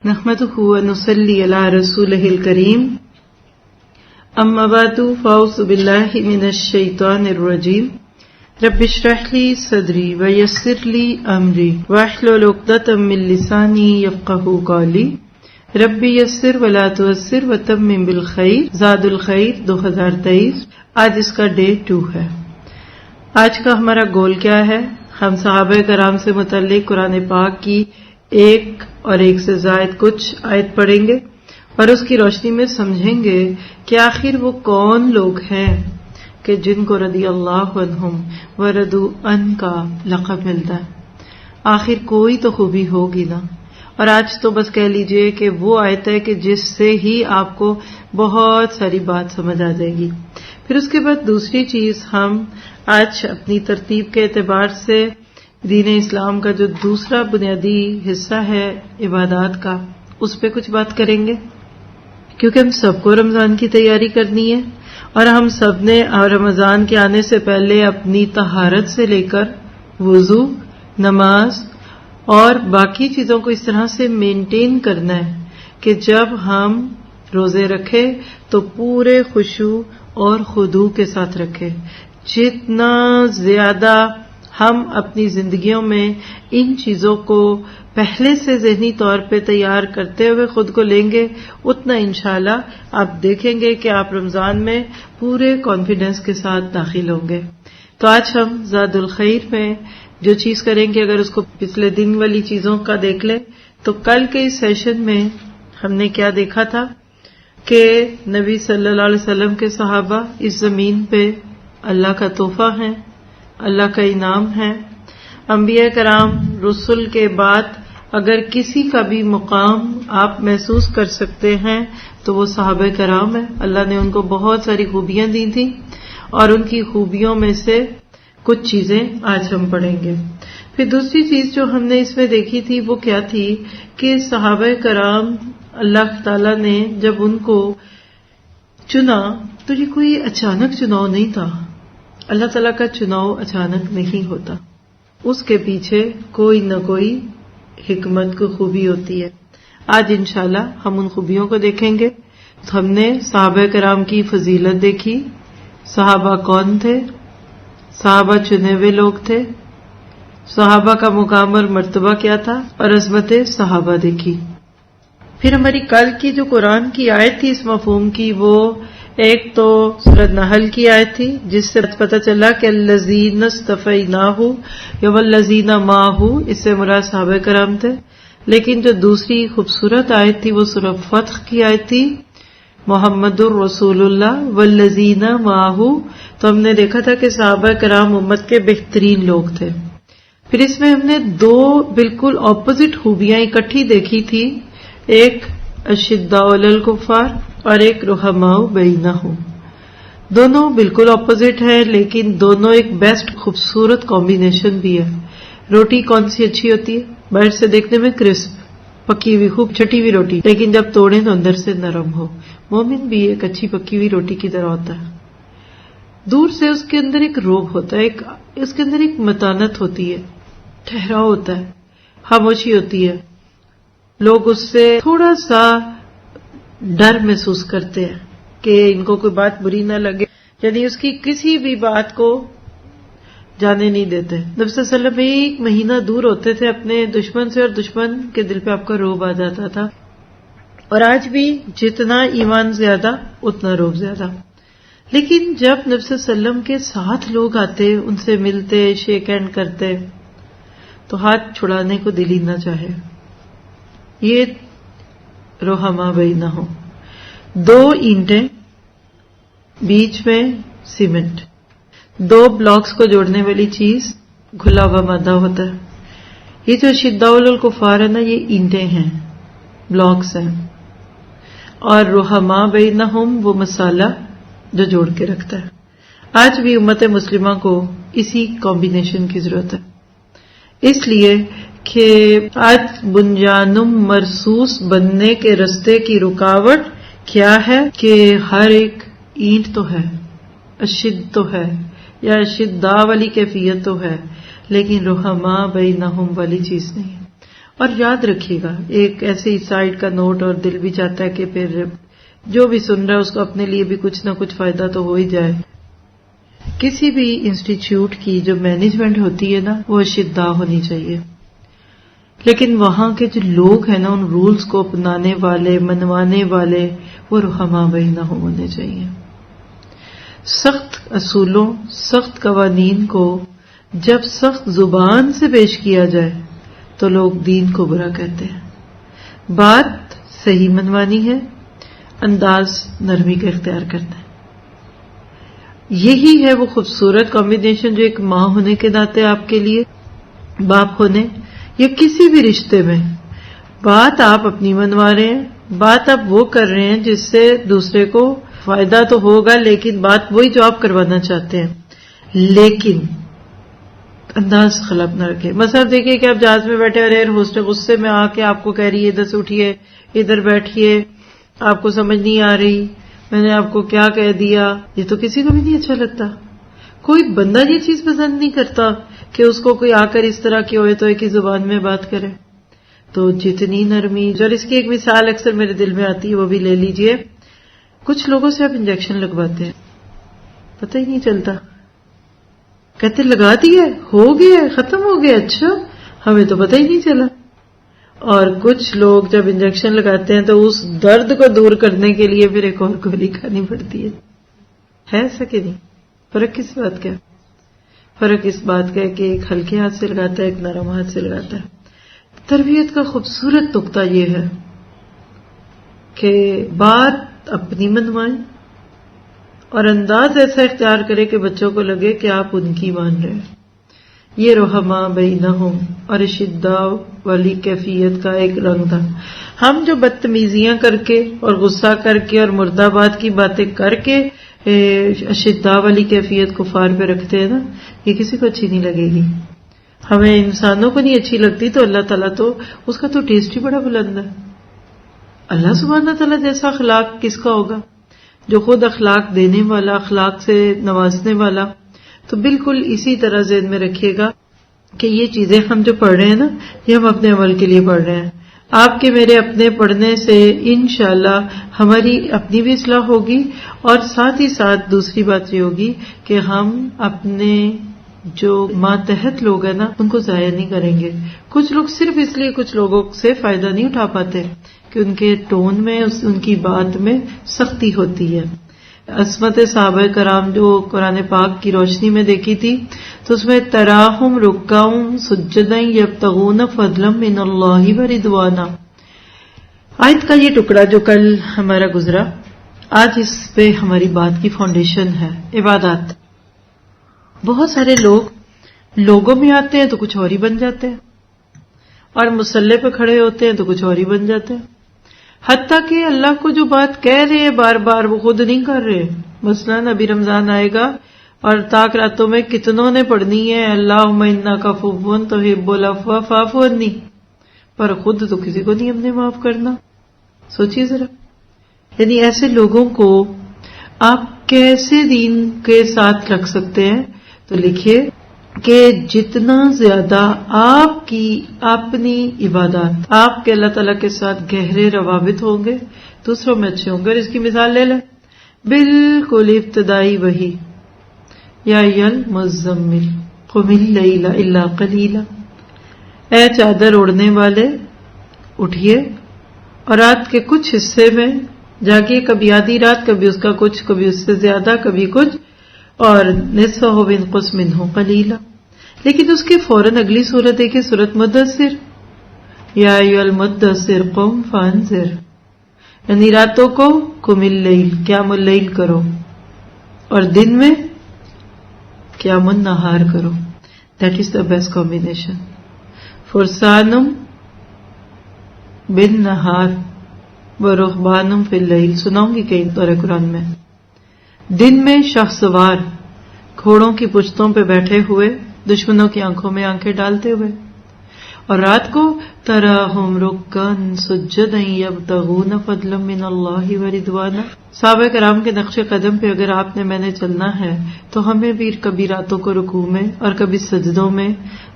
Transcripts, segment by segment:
نحمده ونصلي على رسوله الكريم اما بعد فاعوذ بالله من الشيطان الرجيم رب اشرح لي صدري ويسر لي امري واحلل عقدة من لساني يفقهوا قولي رب یسر ولا تعسر وتمم بالخیر زاد الخیر 2023 آج اس کا ڈے 2 ہے۔ آج کا ہمارا گول کیا ہے؟ ہم صحابہ کرام سے متعلق قرآن پاک کی ایک اور ایک سے زائد کچھ آیت پڑھیں گے اور اس کی روشنی میں سمجھیں گے کہ آخر وہ کون لوگ ہیں کہ جن کو رضی اللہ عنہم ورضوا عنہ کا لقب ملتا ہے۔ آخر کوئی تو خوبی ہوگی نا، اور آج تو بس کہہ لیجئے کہ وہ آیت ہے کہ جس سے ہی آپ کو بہت ساری بات سمجھ آ جائے گی۔ پھر اس کے بعد دوسری چیز، ہم آج اپنی ترتیب کے اعتبار سے دین اسلام کا جو دوسرا بنیادی حصہ ہے عبادات کا، اس پہ کچھ بات کریں گے، کیونکہ ہم سب کو رمضان کی تیاری کرنی ہے اور ہم سب نے رمضان کے آنے سے پہلے اپنی طہارت سے لے کر وضو، نماز اور باقی چیزوں کو اس طرح سے مینٹین کرنا ہے کہ جب ہم روزے رکھے تو پورے خشوع اور خضوع کے ساتھ رکھے۔ جتنا زیادہ ہم اپنی زندگیوں میں ان چیزوں کو پہلے سے ذہنی طور پہ تیار کرتے ہوئے خود کو لیں گے، اتنا انشاءاللہ آپ دیکھیں گے کہ آپ رمضان میں پورے کانفیڈنس کے ساتھ داخل ہوں گے۔ تو آج ہم زاد الخیر میں جو چیز کریں گے، اگر اس کو پچھلے دن والی چیزوں کا دیکھ لیں تو کل کے اس سیشن میں ہم نے کیا دیکھا تھا کہ نبی صلی اللہ علیہ وسلم کے صحابہ اس زمین پہ اللہ کا تحفہ ہیں، اللہ کا انعام ہے۔ انبیاء کرام رسل کے بعد اگر کسی کا بھی مقام آپ محسوس کر سکتے ہیں تو وہ صحابہ کرام ہیں۔ اللہ نے ان کو بہت ساری خوبیاں دی تھیں اور ان کی خوبیوں میں سے کچھ چیزیں آج ہم پڑھیں گے۔ پھر دوسری چیز جو ہم نے اس میں دیکھی تھی وہ کیا تھی کہ صحابہ کرام اللہ تعالیٰ نے جب ان کو چنا تو یہ کوئی اچانک چناؤ نہیں تھا۔ اللہ تعالیٰ کا چناؤ اچانک نہیں ہوتا، اس کے پیچھے کوئی نہ کوئی حکمت کو خوبی ہوتی ہے۔ آج انشاءاللہ ہم ان خوبیوں کو دیکھیں گے۔ ہم نے صحابہ کرام کی فضیلت دیکھی، صحابہ کون تھے، صحابہ چنے ہوئے لوگ تھے، صحابہ کا مقام اور مرتبہ کیا تھا، اور عظمت صحابہ دیکھی۔ پھر ہماری کل کی جو قرآن کی آیت تھی اس مفہوم کی، وہ ایک تو سورۃ نحل کی آیت تھی جس سے پتہ چلا کہ الذین اصطفیناہ یا والذین معہ، اس سے مراد صحابہ کرام تھے۔ لیکن جو دوسری خوبصورت آیت تھی وہ سورۃ فتح کی آیت تھی، محمد الرسول اللہ والذین معہ۔ تو ہم نے دیکھا تھا کہ صحابہ کرام امت کے بہترین لوگ تھے۔ پھر اس میں ہم نے دو بالکل اپوزٹ خوبیاں اکٹھی دیکھی تھی، ایک اشداء علی الکفار اور ایک رحماء بینہم۔ دونوں بالکل اپوزٹ ہیں لیکن دونوں ایک بیسٹ خوبصورت کمبینیشن بھی ہے۔ روٹی کون سی اچھی ہوتی ہے؟ باہر سے دیکھنے میں کرسپ، پکی ہوئی خوب چھٹی ہوئی روٹی، لیکن جب توڑیں تو اندر سے نرم ہو۔ مومن بھی ایک اچھی پکی ہوئی روٹی کی طرح ہوتا ہے، دور سے اس کے اندر ایک روب ہوتا ہے، اس کے اندر ایک متانت ہوتی ہے، ٹھہراؤ ہوتا ہے، خاموشی ہوتی ہے، لوگ اس سے تھوڑا سا ڈر محسوس کرتے ہیں کہ ان کو کوئی بات بری نہ لگے، یعنی اس کی کسی بھی بات کو جانے نہیں دیتے۔ نبی صلی اللہ علیہ وسلم ایک مہینہ دور ہوتے تھے اپنے دشمن سے اور دشمن کے دل پہ آپ کا روب آ جاتا تھا، اور آج بھی جتنا ایمان زیادہ اتنا روب زیادہ۔ لیکن جب نبی صلی اللہ علیہ وسلم کے ساتھ لوگ آتے، ان سے ملتے، شیک ہینڈ کرتے تو ہاتھ چھڑانے کو دل ہی نہ چاہے۔ یہ رحماء بینہم، دو اینٹیں بیچ میں سیمنٹ، دو بلاکس کو جوڑنے والی چیز گھلا ہوا مادہ ہوتا ہے۔ یہ جو اشداء علی الکفار ہے نا، یہ اینٹیں ہیں، بلاکس ہیں، اور رحماء بینہم وہ مسالہ جو جوڑ کے رکھتا ہے۔ آج بھی امت مسلمہ کو اسی کمبینیشن کی ضرورت ہے، اس لیے کہ آج بنیانم مرصوص بننے کے رستے کی رکاوٹ کیا ہے کہ ہر ایک اینٹ تو ہے، اشد تو ہے، یا اشداء والی کیفیت تو ہے، لیکن رحماء بینہم والی چیز نہیں۔ اور یاد رکھیے گا ایک ایسے ہی سائڈ کا نوٹ، اور دل بھی چاہتا ہے کہ پھر جو بھی سن رہا ہے اس کو اپنے لیے بھی کچھ نہ کچھ فائدہ تو ہو ہی جائے. کسی بھی انسٹیٹیوٹ کی جو مینجمنٹ ہوتی ہے نا وہ اشداء ہونی چاہیے، لیکن وہاں کے جو لوگ ہیں نا ان رولز کو اپنانے والے، منوانے والے، وہ رحماء بینہم ہونے چاہیے. سخت اصولوں، سخت قوانین کو جب سخت زبان سے پیش کیا جائے تو لوگ دین کو برا کہتے ہیں. بات صحیح منوانی ہے، انداز نرمی کا اختیار کرنا ہے. یہی ہے وہ خوبصورت کمبینیشن جو ایک ماں ہونے کے ناطے آپ کے لیے، باپ ہونے یا کسی بھی رشتے میں، بات آپ اپنی منوا رہے ہیں، بات آپ وہ کر رہے ہیں جس سے دوسرے کو فائدہ تو ہوگا، لیکن بات وہی جو آپ کروانا چاہتے ہیں، لیکن انداز خراب نہ رکھے. مثلا دیکھیے کہ آپ جہاز میں بیٹھے اور ایئر ہوسٹس غصے میں آ کے آپ کو کہہ رہی ہے ادھر سے اٹھیے، ادھر بیٹھیے، آپ کو سمجھ نہیں آ رہی، میں نے آپ کو کیا کہہ دیا. یہ تو کسی کو بھی نہیں اچھا لگتا. کوئی بندہ یہ چیز پسند نہیں کرتا کہ اس کو کوئی آ کر اس طرح کی ہوئے تو ایک ہی زبان میں بات کرے. تو جتنی نرمی، اور اس کی ایک مثال اکثر میرے دل میں آتی ہے، وہ بھی لے لیجئے. کچھ لوگوں سے آپ انجیکشن لگواتے ہیں، پتہ ہی نہیں چلتا، کہتے لگا دیا، ہو گیا، ختم ہو گیا، اچھا ہمیں تو پتہ ہی نہیں چلا. اور کچھ لوگ جب انجیکشن لگاتے ہیں تو اس درد کو دور کرنے کے لیے پھر ایک اور گولی کھانی پڑتی ہے. ایسا کہ نہیں؟ فرق کس بات کا ہے؟ فرق اس بات کا ہے کہ ایک ہلکے ہاتھ سے لگاتا ہے، ایک نرم ہاتھ سے لگاتا ہے. تربیت کا خوبصورت نقطہ یہ ہے کہ بات اپنی منوائیں اور انداز ایسا اختیار کرے کہ بچوں کو لگے کہ آپ ان کی مان رہے ہیں. یہ رحماء بینہم اور اشداء والی کیفیت کا ایک رنگ تھا. ہم جو بدتمیزیاں کر کے اور غصہ کر کے اور مرد آباد کی باتیں کر کے اشداء والی کیفیت کفار پہ رکھتے ہیں نا، یہ کسی کو اچھی نہیں لگے گی. ہمیں انسانوں کو نہیں اچھی لگتی تو اللہ تعالیٰ تو اس کا تو ٹیسٹ ہی بڑا بلند ہے. اللہ سبحانہ تعالیٰ جیسا اخلاق کس کا ہوگا، جو خود اخلاق دینے والا، اخلاق سے نوازنے والا. تو بالکل اسی طرح ذہن میں رکھیے گا کہ یہ چیزیں ہم جو پڑھ رہے ہیں نا، یہ ہم اپنے عمل کے لیے پڑھ رہے ہیں. آپ کے میرے اپنے پڑھنے سے انشاءاللہ ہماری اپنی بھی اصلاح ہوگی، اور ساتھ ہی ساتھ دوسری بات یہ ہوگی کہ ہم اپنے جو ماتحت لوگ ہیں نا ان کو ضائع نہیں کریں گے. کچھ لوگ صرف اس لیے کچھ لوگوں سے فائدہ نہیں اٹھا پاتے کہ ان کے ٹون میں، ان کی بات میں سختی ہوتی ہے. عصمت صحابہ کرام جو قرآن پاک کی روشنی میں دیکھی تھی تو اس میں تراہم رکعا سجدا یبتغون فضلا من اللہ ورضوانا، آیت کا یہ ٹکڑا جو کل ہمارا گزرا، آج اس پہ ہماری بات کی فاؤنڈیشن ہے عبادات. بہت سارے لوگ لوگوں میں آتے ہیں تو کچھ اور ہی بن جاتے ہیں، اور مصلی پہ کھڑے ہوتے ہیں تو کچھ اور ہی بن جاتے ہیں. حتیٰ کہ اللہ کو جو بات کہہ رہے ہیں بار بار وہ خود نہیں کر رہے. مثلاً ابھی رمضان آئے گا اور طاق راتوں میں کتنوں نے پڑھنی ہے اللہم انک عفو تحب العفو فاعف عنی، پر خود تو کسی کو نہیں ہم نے معاف کرنا. سوچیے ذرا، یعنی ایسے لوگوں کو آپ کیسے دین کے ساتھ رکھ سکتے ہیں؟ تو لکھیے کہ جتنا زیادہ آپ کی اپنی عبادات آپ کے اللہ تعالیٰ کے ساتھ گہرے روابط ہوں گے، دوسروں میں اچھے ہوں گے. اور اس کی مثال لے لیں، بالکل ابتدائی وحی، یا المزمل قم اللیل الا قلیلا، اے چادر اوڑھنے والے اٹھیے اور رات کے کچھ حصے میں جاگیے، کبھی آدھی رات، کبھی اس کا کچھ، کبھی اس سے زیادہ، کبھی کچھ، اور نصفہ وانقص منہ قلیلا. لیکن اس کے فوراً اگلی سورت دیکھیں، سورت مدثر، یا ایھا المدثر قم فانذر، یعنی راتوں کو قم اللیل قیام اللیل کرو اور دن میں قیام النہار کرو. That is the best combination. فرسان بالنہار ورہبان فی اللیل، سناؤں گی کئی دورہ قرآن میں. دن میں شاہ سوار گھوڑوں کی پشتوں پہ بیٹھے ہوئے، دشمنوں کی آنکھوں میں آنکھیں ڈالتے ہوئے، اور رات کو تراہم رکعا سجدا یبتغون فضلا من اللہ ورضوانا. صحابہ کرام کے نقش قدم پہ اگر آپ نے میں نے چلنا ہے تو ہمیں بھی کبھی راتوں کو رکوع میں اور کبھی سجدوں میں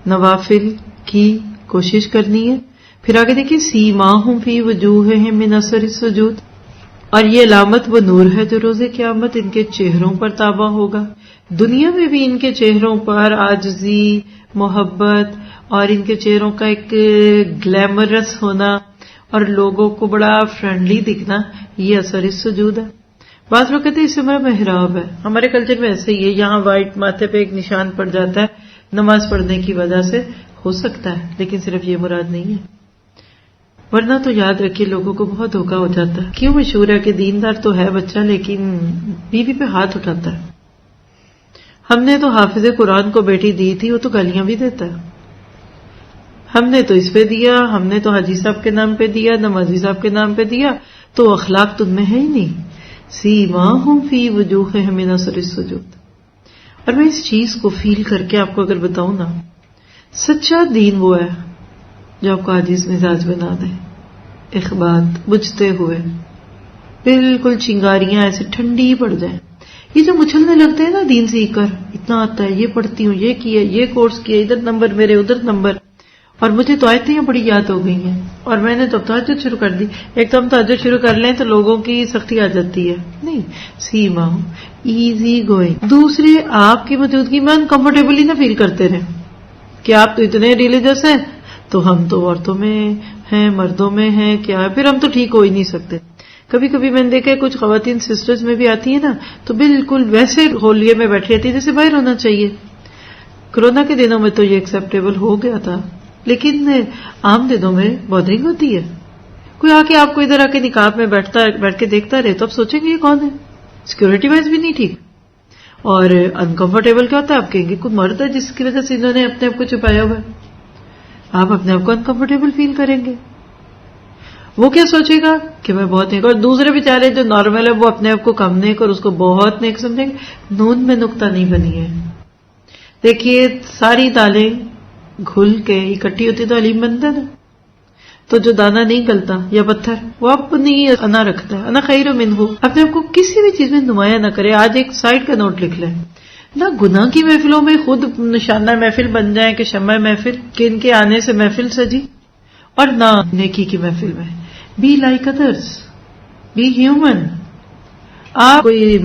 نوافل کی کوشش کرنی ہے. پھر آگے دیکھیے سیماہم فی وجوہہم من اثر السجود، اور یہ علامت و نور ہے جو روز قیامت ان کے چہروں پر تابع ہوگا. دنیا میں بھی ان کے چہروں پر عاجزی، محبت اور ان کے چہروں کا ایک گلیمرس ہونا اور لوگوں کو بڑا فرینڈلی دکھنا، یہ اثر السجود ہے. بعض لوگ کہتے ہیں اس سے ہمارا محراب ہے. ہمارے کلچر میں ایسے ہی ہے، یہاں وائٹ ماتھے پہ ایک نشان پڑ جاتا ہے نماز پڑھنے کی وجہ سے، ہو سکتا ہے لیکن صرف یہ مراد نہیں ہے. ورنہ تو یاد رکھیے لوگوں کو بہت دھوکا ہو جاتا ہے. کیوں مشہور ہے کہ دیندار تو ہے بچہ لیکن بیوی پہ ہاتھ اٹھاتا ہے. ہم نے تو حافظ قرآن کو بیٹی دی تھی، وہ تو گالیاں بھی دیتا ہے. ہم نے تو اس پہ دیا، ہم نے تو حاجی صاحب کے نام پہ دیا، نمازی صاحب کے نام پہ دیا، تو اخلاق تم میں ہے ہی نہیں. سیماہم فی وجوہہم من اثر السجود. اور میں اس چیز کو فیل کر کے آپ کو اگر بتاؤں نا، سچا دین وہ ہے جو آپ کو عاجز مزاج بنا دے، اخبات بجھتے ہوئے بالکل چنگاریاں ایسے ٹھنڈی پڑ جائیں. یہ جو مچھلنے لگتے ہیں نا دین سیکھ کر، اتنا آتا ہے، یہ پڑھتی ہوں، یہ کیا، یہ کورس کیا، ادھر نمبر میرے ادھر نمبر، اور مجھے تو آیتیں بڑی یاد ہو گئی ہیں اور میں نے تو تہجد شروع کر دی. ایک تو ہم تہجد شروع کر لیں تو لوگوں کی سختی آ جاتی ہے. نہیں، سیما ایزی گوئنگ. دوسرے آپ کی موجودگی میں انکمفرٹیبلی نہ فیل کرتے رہیں کہ آپ تو اتنے ریلیجس ہیں تو ہم تو عورتوں میں ہیں، مردوں میں ہیں، کیا ہے، پھر ہم تو ٹھیک ہو ہی نہیں سکتے. کبھی کبھی میں نے دیکھا کچھ خواتین سسٹرز میں بھی آتی ہیں نا تو بالکل ویسے ہولیے میں بیٹھی رہتی جیسے باہر ہونا چاہیے. کورونا کے دنوں میں تو یہ ایکسیپٹیبل ہو گیا تھا، لیکن عام دنوں میں بودرنگ ہوتی ہے. کوئی آ کے آپ کو ادھر آ کے نقاب میں بیٹھ کے دیکھتا رہے تو آپ سوچیں گے یہ کون ہے. سیکورٹی وائز بھی نہیں ٹھیک، اور انکمفرٹیبل کیا ہوتا ہے، آپ کہیں گے کوئی مرد ہے جس کی وجہ سے انہوں نے اپنے آپ کو چھپایا ہوا ہے. آپ اپنے آپ کو انکمفرٹیبل فیل کریں گے. وہ کیا سوچے گا کہ میں بہت نیک، اور دوسرے بیچارے جو نارمل ہے وہ اپنے آپ کو کم نیک اور اس کو بہت نیک سمجھیں گے. نون میں نقطہ نہیں بنی ہے. دیکھیے ساری دالیں گھل کے اکٹھی ہوتی تو حلیم بنتا نا، تو جو دانا نہیں گلتا یا پتھر وہ اپنی انا رکھتا ہے. انا خیر منہ. اپنے آپ کو کسی بھی چیز میں نمایاں نہ کرے. آج ایک سائڈ کا نوٹ لکھ لیں، نہ گناہ کی محفلوں میں خود نشانہ محفل بن جائیں کہ شمع محفل کہ ان کے آنے سے محفل سجی، اور نہ نیکی کی محفل میں. Be like others, be human. آپ کوئی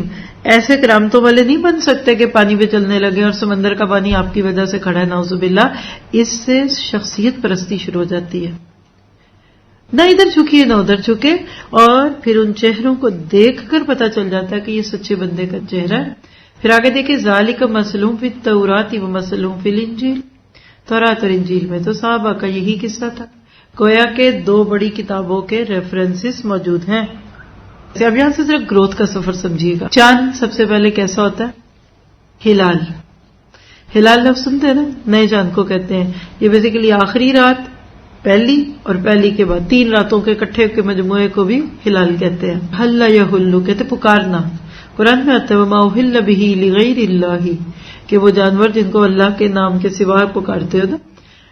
ایسے کرامتوں والے نہیں بن سکتے کہ پانی پہ چلنے لگے اور سمندر کا پانی آپ کی وجہ سے کھڑا ہے، نعوذ باللہ. اس سے شخصیت پرستی شروع ہو جاتی ہے. نہ ادھر جھکیے نہ ادھر جھکے، اور پھر ان چہروں کو دیکھ کر پتا چل جاتا ہے کہ یہ سچے بندے کا چہرہ ہے. پھر آگے دیکھیں ذالک مصلوم فی التوراۃ و مصلوم فی الانجیل. تورات اور انجیل میں تو صحابہ کا یہی قصہ تھا. گویا کہ دو بڑی کتابوں کے ریفرنسز موجود ہیں. اب یہاں سے صرف گروتھ کا سفر سمجھیے گا. چاند سب سے پہلے کیسا ہوتا ہے؟ ہلال. ہلال لفظ سنتے ہیں نا، نئے چاند کو کہتے ہیں. یہ بیسیکلی آخری رات، پہلی اور پہلی کے بعد 3 راتوں کے اکٹھے کے مجموعے کو بھی ہلال کہتے ہیں. حل یحل کہتے پکارنا. قرآن میں آتا ہے وما احل بہ لغیر اللہ، کہ وہ جانور جن کو اللہ کے نام کے سوا پکارتے ہو نا.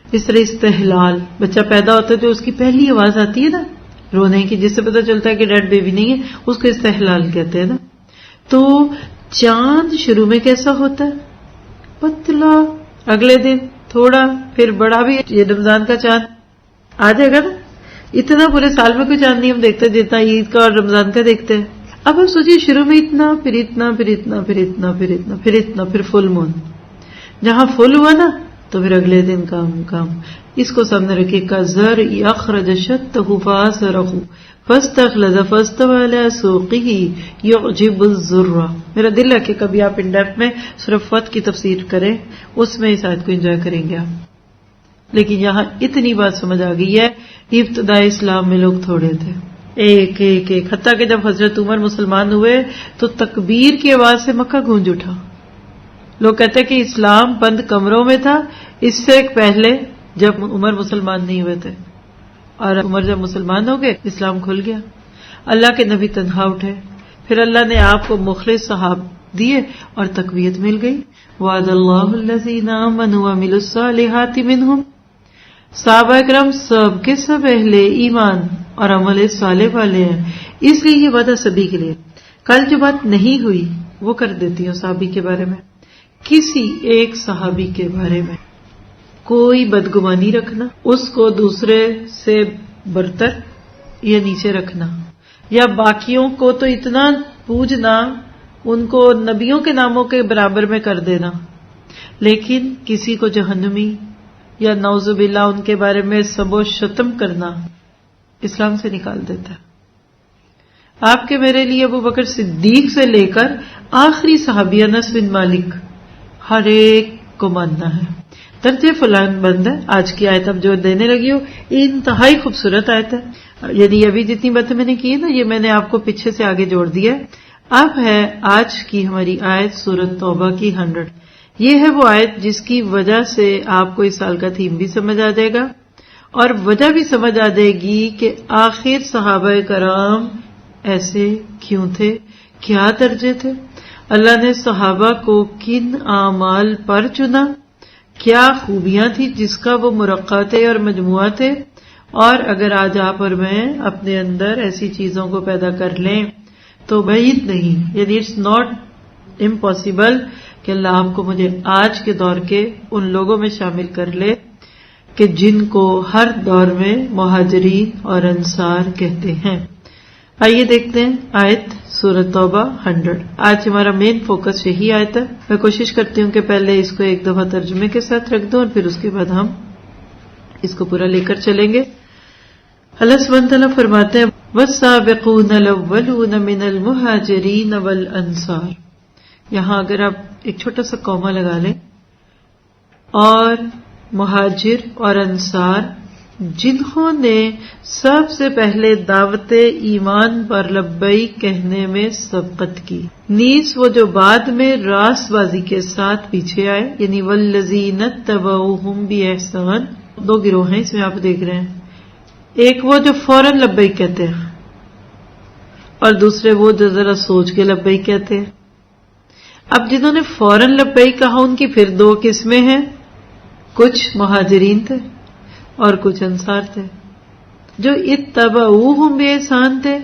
اس طرح استحلال، بچہ پیدا ہوتا ہے تو اس کی پہلی آواز آتی ہے نا رونے کی، جس سے پتہ چلتا ہے کہ ڈیڈ بیبی نہیں ہے، اس کو استحلال کہتے ہیں نا. تو چاند شروع میں کیسا ہوتا ہے؟ پتلا، اگلے دن تھوڑا، پھر بڑا بھی. یہ رمضان کا چاند آ جائے گا نا. اتنا پورے سال میں کوئی چاند نہیں ہم دیکھتے جتنا عید کا اور رمضان کا دیکھتے ہیں. اب ہم سوچیے شروع میں اتنا، پھر اتنا، پھر اتنا، پھر اتنا، پھر اتنا، پھر اتنا، پھر فل مون. جہاں فل ہوا نا تو پھر اگلے دن کام. اس کو سامنے رکھیے کزر یخرج شطہ فآزرہ فاستغلظ فاستوى علی سوقہ یعجب الزرہ. میرا دل ہے کہ کبھی آپ ان ڈیپتھ میں صرف فتح کی تفسیر کریں، اس میں اس آیت کو انجوائے کریں گے آپ. لیکن یہاں اتنی بات سمجھ آ گئی ہے، ابتدائی اسلام میں لوگ تھوڑے تھے، ایک ایک ایک، حتیٰ کہ جب حضرت عمر مسلمان ہوئے تو تکبیر کی آواز سے مکہ گونج اٹھا. لوگ کہتے ہیں کہ اسلام بند کمروں میں تھا، اس سے ایک پہلے جب عمر مسلمان نہیں ہوئے تھے، اور عمر جب مسلمان ہو گئے اسلام کھل گیا. اللہ کے نبی تنہا اٹھے، پھر اللہ نے آپ کو مخلص صحاب دیے اور تقویت مل گئی. وعد اللہ الذین آمنوا وعملوا الصالحات منہم. صحابہ اکرام سب کے سب اہل ایمان اور عمل صالح والے ہیں، اس لیے یہ وعدہ سبھی کے لیے. کل جو بات نہیں ہوئی وہ کر دیتی ہوں صحابی کے بارے میں، کسی ایک صحابی کے بارے میں. کوئی بدگمانی رکھنا، اس کو دوسرے سے برتر یا نیچے رکھنا، یا باقیوں کو تو اتنا پوجنا، ان کو نبیوں کے ناموں کے برابر میں کر دینا، لیکن کسی کو جہنمی یا نعوذ باللہ ان کے بارے میں سب و شتم کرنا اسلام سے نکال دیتا ہے۔ آپ کے میرے لیے ابو بکر صدیق سے لے کر آخری صحابی انس بن مالک ہر ایک کو ماننا ہے۔ درجہ فلان بند ہے۔ آج کی آیت اب جو دینے لگی ہو انتہائی خوبصورت آیت ہے، یعنی ابھی جتنی باتیں میں نے کی نا یہ میں نے آپ کو پیچھے سے آگے جوڑ دیا ہے۔ اب ہے آج کی ہماری آیت سورۃ توبہ کی 100۔ یہ ہے وہ آیت جس کی وجہ سے آپ کو اس سال کا تھیم بھی سمجھ آ جائے گا اور وجہ بھی سمجھ آ جائے گی کہ آخر صحابہ کرام ایسے کیوں تھے، کیا درجے تھے، اللہ نے صحابہ کو کن اعمال پر چنا، کیا خوبیاں تھی جس کا وہ مرقع تھے اور مجموعہ تھے۔ اور اگر آج آپ اور میں اپنے اندر ایسی چیزوں کو پیدا کر لیں تو بعید نہیں، یعنی اٹس ناٹ امپاسبل کہ اللہ آپ کو مجھے آج کے دور کے ان لوگوں میں شامل کر لے کہ جن کو ہر دور میں مہاجرین اور انصار کہتے ہیں۔ آئیے دیکھتے ہیں آیت سورۃ توبہ 100۔ آج ہمارا مین فوکس یہی آیت ہے۔ میں کوشش کرتی ہوں کہ پہلے اس کو ایک دفعہ ترجمے کے ساتھ رکھ دوں اور پھر اس کے بعد ہم اس کو پورا لے کر چلیں گے۔ اللہ سبحانہ تعالیٰ فرماتے ہیں وَالسَّابِقُونَ الْأَوَّلُونَ مِنَ الْمُهَاجِرِينَ وَالْأَنصَارِ۔ یہاں اگر آپ ایک چھوٹا سا کوما لگا لیں، اور مہاجر اور انصار جنہوں نے سب سے پہلے دعوت ایمان پر لبیک کہنے میں سبقت کی، نیز وہ جو بعد میں راست بازی کے ساتھ پیچھے آئے، یعنی والذین اتبعوہم بإحسان۔ دو گروہ ہیں اس میں آپ دیکھ رہے ہیں، ایک وہ جو فوراً لبیک کہتے ہیں اور دوسرے وہ جو ذرا سوچ کے لبیک کہتے ہیں۔ اب جنہوں نے فوراً لبیک کہا ان کی پھر دو قسمیں ہیں، کچھ مہاجرین تھے اور کچھ انصار تھے۔ جو اتبعوہم بإحسان تھے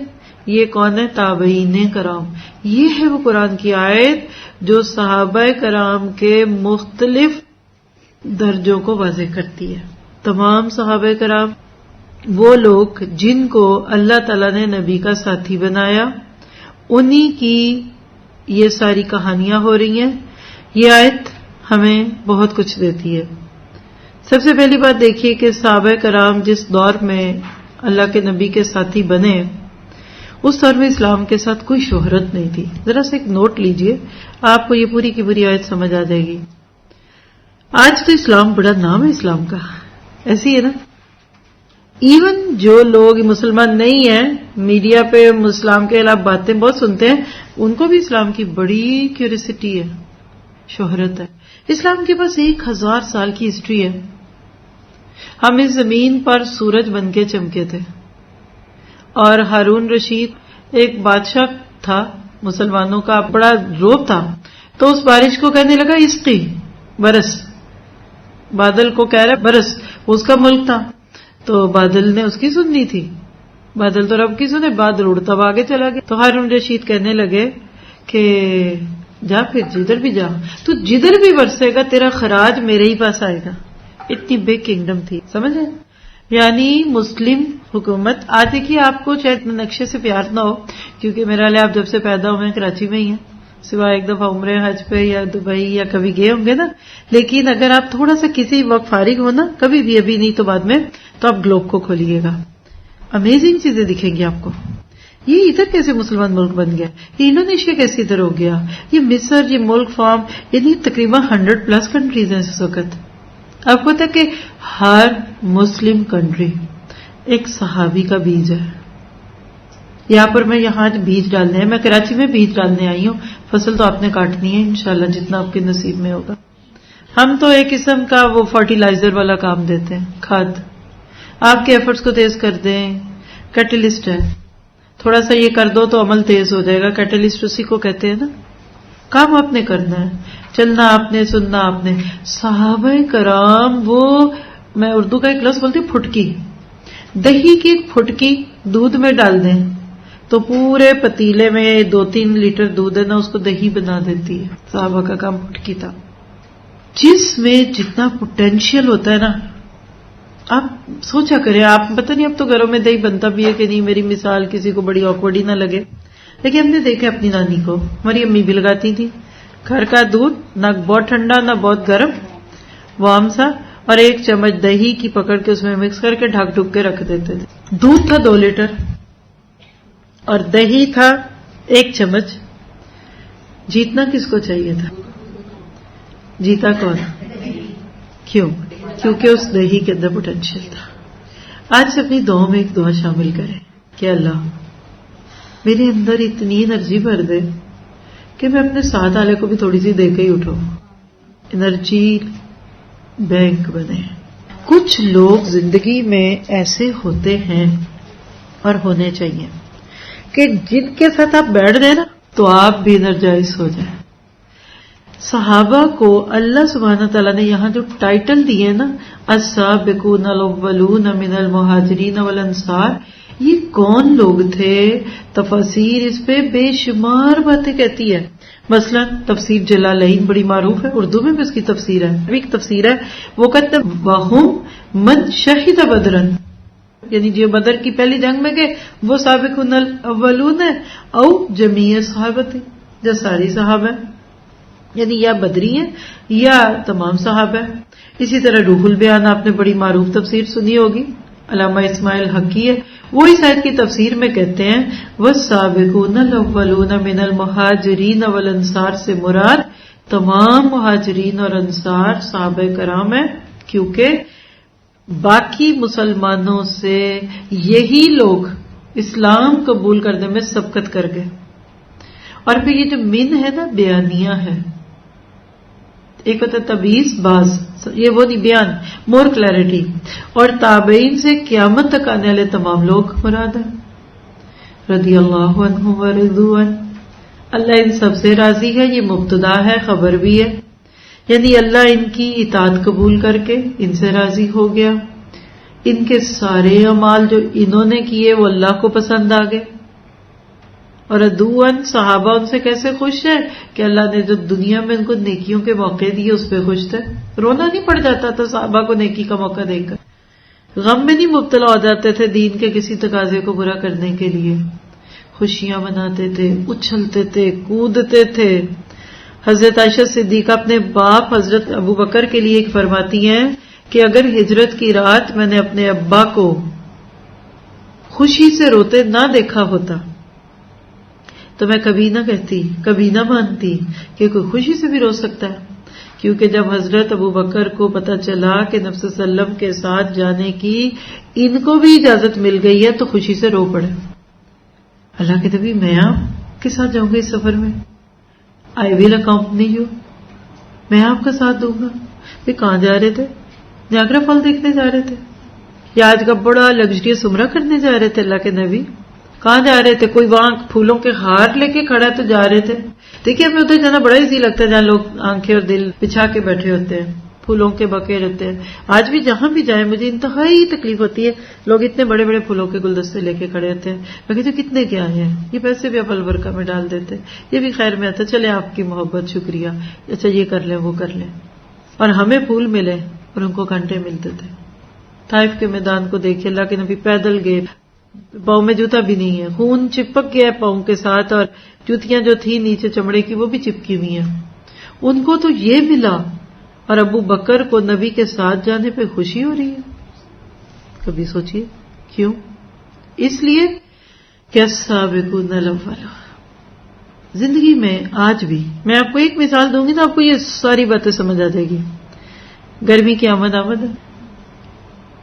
یہ کون ہے؟ تابعین کرام۔ یہ ہے وہ قرآن کی آیت جو صحابہ کرام کے مختلف درجوں کو واضح کرتی ہے۔ تمام صحابہ کرام وہ لوگ جن کو اللہ تعالیٰ نے نبی کا ساتھی بنایا، انہی کی یہ ساری کہانیاں ہو رہی ہیں۔ یہ آیت ہمیں بہت کچھ دیتی ہے۔ سب سے پہلی بات دیکھیے کہ صحابہ کرام جس دور میں اللہ کے نبی کے ساتھی بنے، اس دور میں اسلام کے ساتھ کوئی شہرت نہیں تھی۔ ذرا سا ایک نوٹ لیجئے، آپ کو یہ پوری کی پوری آیت سمجھ آ جائے گی۔ آج تو اسلام بڑا نام ہے اسلام کا، ایسی ہے نا؟ ایون جو لوگ مسلمان نہیں ہیں میڈیا پہ اسلام کے خلاف باتیں بہت سنتے ہیں، ان کو بھی اسلام کی بڑی کیوریسٹی ہے، شہرت ہے۔ اسلام کے پاس 1000 سال کی ہسٹری ہے۔ ہم اس زمین پر سورج بن کے چمکے تھے، اور ہارون رشید ایک بادشاہ تھا، مسلمانوں کا بڑا روب تھا، تو اس بارش کو کہنے لگا اسقی، برس، بادل کو کہہ رہا برس، اس کا ملک تھا تو بادل نے اس کی سننی تھی، بادل تو رب کی سنے، بادل اڑتا ہوا آگے چلا گیا۔ تو ہارون رشید کہنے لگے کہ جا پھر جدھر بھی جا، تو جدھر بھی برسے گا تیرا خراج میرے ہی پاس آئے گا۔ اتنی بگ کنگڈم تھی، سمجھے؟ یعنی مسلم حکومت۔ آج دیکھیے آپ کو شاید نقشے سے پیار نہ ہو، کیونکہ میرا لئے آپ جب سے پیدا ہوئے کراچی میں ہی ہیں، سوائے ایک دفعہ عمرے حج پہ یا دبئی یا کبھی گئے ہوں گے نا، لیکن اگر آپ تھوڑا سا کسی وقت فارغ ہو نا، کبھی بھی، ابھی نہیں تو بعد میں، تو آپ گلوب کو کھولیے گا، امیزنگ چیزیں دکھیں گی آپ کو۔ یہ ادھر کیسے مسلمان ملک بن گیا، یہ انڈونیشیا کیسے ادھر ہو گیا، یہ مصر، یہ ملک فارم، یعنی تقریباً 100+ کنٹریز ہیں اس وقت۔ آپ کو پتا کہ ہر مسلم کنٹری ایک صحابی کا بیج ہے۔ یہاں پر میں یہاں بیج ڈالنے ہیں، میں کراچی میں بیج ڈالنے آئی ہوں، فصل تو آپ نے کاٹنی ہے انشاءاللہ جتنا آپ کے نصیب میں ہوگا۔ ہم تو ایک قسم کا وہ فرٹیلائزر والا کام دیتے ہیں، کھاد، آپ کے ایفرٹس کو تیز کر دیں، کیٹلسٹ ہے، تھوڑا سا یہ کر دو تو عمل تیز ہو جائے گا، کیٹلسٹ اسی کو کہتے ہیں نا۔ کام آپ نے کرنا ہے، چلنا آپ نے، سننا آپ نے۔ صحابہ کرام وہ، میں اردو کا ایک لفظ بولتی ہوں، پھٹکی، دہی کی ایک پھٹکی دودھ میں ڈال دیں تو پورے پتیلے میں 2-3 لیٹر دودھ ہے نا، اس کو دہی بنا دیتی ہے۔ صحابہ کا کام پھٹکی تھا۔ جس میں جتنا پوٹینشیل ہوتا ہے نا، آپ سوچا کریں. آپ پتہ نہیں اب تو گھروں میں دہی بنتا بھی ہے کہ نہیں، میری مثال کسی کو بڑی آکورڈ ہی نہ لگے، لیکن ہم نے دیکھا اپنی نانی کو، ہماری امی بھی لگاتی تھی. گھر کا دودھ نہ بہت ٹھنڈا نہ بہت گرم، وارم سا، اور 1 چمچ دہی کی پکڑ کے اس میں مکس کر کے ڈھک ڈھک کے رکھ دیتے تھے. دودھ تھا 2 لیٹر اور دہی تھا 1 چمچ. جیتنا کس کو چاہیے تھا؟ جیتا کون؟ کیوں؟ کیونکہ اس دہی کے اندر پوٹینشیل تھا. آج سے اپنی دعاؤں میں ایک دعا شامل کریں کہ اللہ میرے اندر اتنی انرجی بھر دے کہ میں اپنے ساتھ والے کو بھی تھوڑی سی دے کے ہی اٹھوں. انرجی بینک بنے. کچھ لوگ زندگی میں ایسے ہوتے ہیں اور ہونے چاہیے کہ جن کے ساتھ آپ بیٹھ دیں نا تو آپ بھی انرجائز ہو جائیں. صحابہ کو اللہ سبحانہ تعالیٰ نے یہاں جو ٹائٹل دیے نا، السابقون الاولون من المہاجرین والانصار، یہ کون لوگ تھے؟ تفاسیر اس پہ بے شمار باتیں کہتی ہے. مثلا تفسیر جلالین بڑی معروف ہے، اردو میں بھی اس کی تفسیر ہے، ابھی ایک تفسیر ہے، وہ کہتے ہیں وَهُمْ مَنْ شَهِدَ بَدْرًا، یعنی جو بدر کی پہلی جنگ میں گئے وہ سابقون الاولون ہے، او جمیع صحابت، جو ساری صحابہ ہیں، یعنی یا بدری ہیں یا تمام صحابہ ہیں. اسی طرح روح البیان آپ نے بڑی معروف تفسیر سنی ہوگی، علامہ اسماعیل حقی ہے، وہ اس آیت کی تفسیر میں کہتے ہیں والسابقون الاولون من المہاجرین والانصار سے مراد تمام مہاجرین اور انصار صحابہ کرام ہیں، کیونکہ باقی مسلمانوں سے یہی لوگ اسلام قبول کرنے میں سبقت کر گئے. اور پھر یہ جو من ہے نا، بیانیہ ہے. ایک ہوتا ہے تبعیض، بعض، یہ وہ نہیں، بیان، مور کلیئرٹی. اور تابعین سے قیامت تک آنے والے تمام لوگ مراد ہیں. رضی اللہ عنہ ورضوا عنہ، اللہ ان سب سے راضی ہے. یہ مبتدا ہے، خبر بھی ہے، یعنی اللہ ان کی اطاعت قبول کر کے ان سے راضی ہو گیا. ان کے سارے اعمال جو انہوں نے کیے وہ اللہ کو پسند آ گئے. اور ادوان صحابہ ان سے کیسے خوش ہے کہ اللہ نے جو دنیا میں ان کو نیکیوں کے موقع دیے اس پہ خوش تھے. رونا نہیں پڑ جاتا تھا صحابہ کو نیکی کا موقع دے کر، غم میں نہیں مبتلا ہو جاتے تھے دین کے کسی تقاضے کو پورا کرنے کے لیے. خوشیاں مناتے تھے، اچھلتے تھے، کودتے تھے. حضرت عائشہ صدیقہ اپنے باپ حضرت ابو بکر کے لیے ایک فرماتی ہیں کہ اگر ہجرت کی رات میں نے اپنے ابا کو خوشی سے روتے نہ دیکھا ہوتا تو میں کبھی نہ کہتی، کبھی نہ مانتی کہ کوئی خوشی سے بھی رو سکتا ہے. کیونکہ جب حضرت ابو بکر کو پتا چلا کہ نبی صلی اللہ علیہ وسلم کے ساتھ جانے کی ان کو بھی اجازت مل گئی ہے تو خوشی سے رو پڑے. اللہ کے نبی میں آپ کے ساتھ جاؤں گا اس سفر میں، آئی ول اکمپنی یو، میں آپ کا ساتھ دوں گا. پھر کہاں جا رہے تھے؟ نیاگرا فال دیکھنے جا رہے تھے یا آج کا بڑا لگژریس عمرہ کرنے جا رہے تھے؟ اللہ کے نبی کہاں جا رہے تھے؟ کوئی وہاں پھولوں کے ہار لے کے کھڑا ہے تو جا رہے تھے. دیکھیے ہمیں ادھر جانا بڑا ایزی لگتا ہے جہاں لوگ آنکھیں اور دل بچھا کے بیٹھے ہوتے ہیں، پھولوں کے بکے رہتے ہیں. آج بھی جہاں بھی جائیں مجھے انتہائی تکلیف ہوتی ہے، لوگ اتنے بڑے بڑے پھولوں کے گلدستے لے کے کھڑے ہوتے ہیں. میں کہتی ہوں کتنے کیا ہیں، یہ پیسے بھی آپ البرکہ میں ڈال دیتے، یہ بھی خیر میں آتا، چلے آپ کی محبت، شکریہ، اچھا یہ کر لیں وہ کر لیں. اور ہمیں پھول ملے اور ان کو گھنٹے ملتے تھے. طائف کے میدان کو دیکھیے، اللہ کے نبی پیدل گئے، پاؤں میں جوتا بھی نہیں ہے، خون چپک گیا ہے پاؤں کے ساتھ، اور جوتیاں جو تھی نیچے چمڑے کی وہ بھی چپکی ہوئی ہیں. ان کو تو یہ ملا اور ابو بکر کو نبی کے ساتھ جانے پہ خوشی ہو رہی ہے. کبھی سوچئے کیوں؟ اس لیے کہ السابقون الاولون. زندگی میں آج بھی میں آپ کو ایک مثال دوں گی تو آپ کو یہ ساری باتیں سمجھ آ جائے گی. گرمی کی آمد ہے،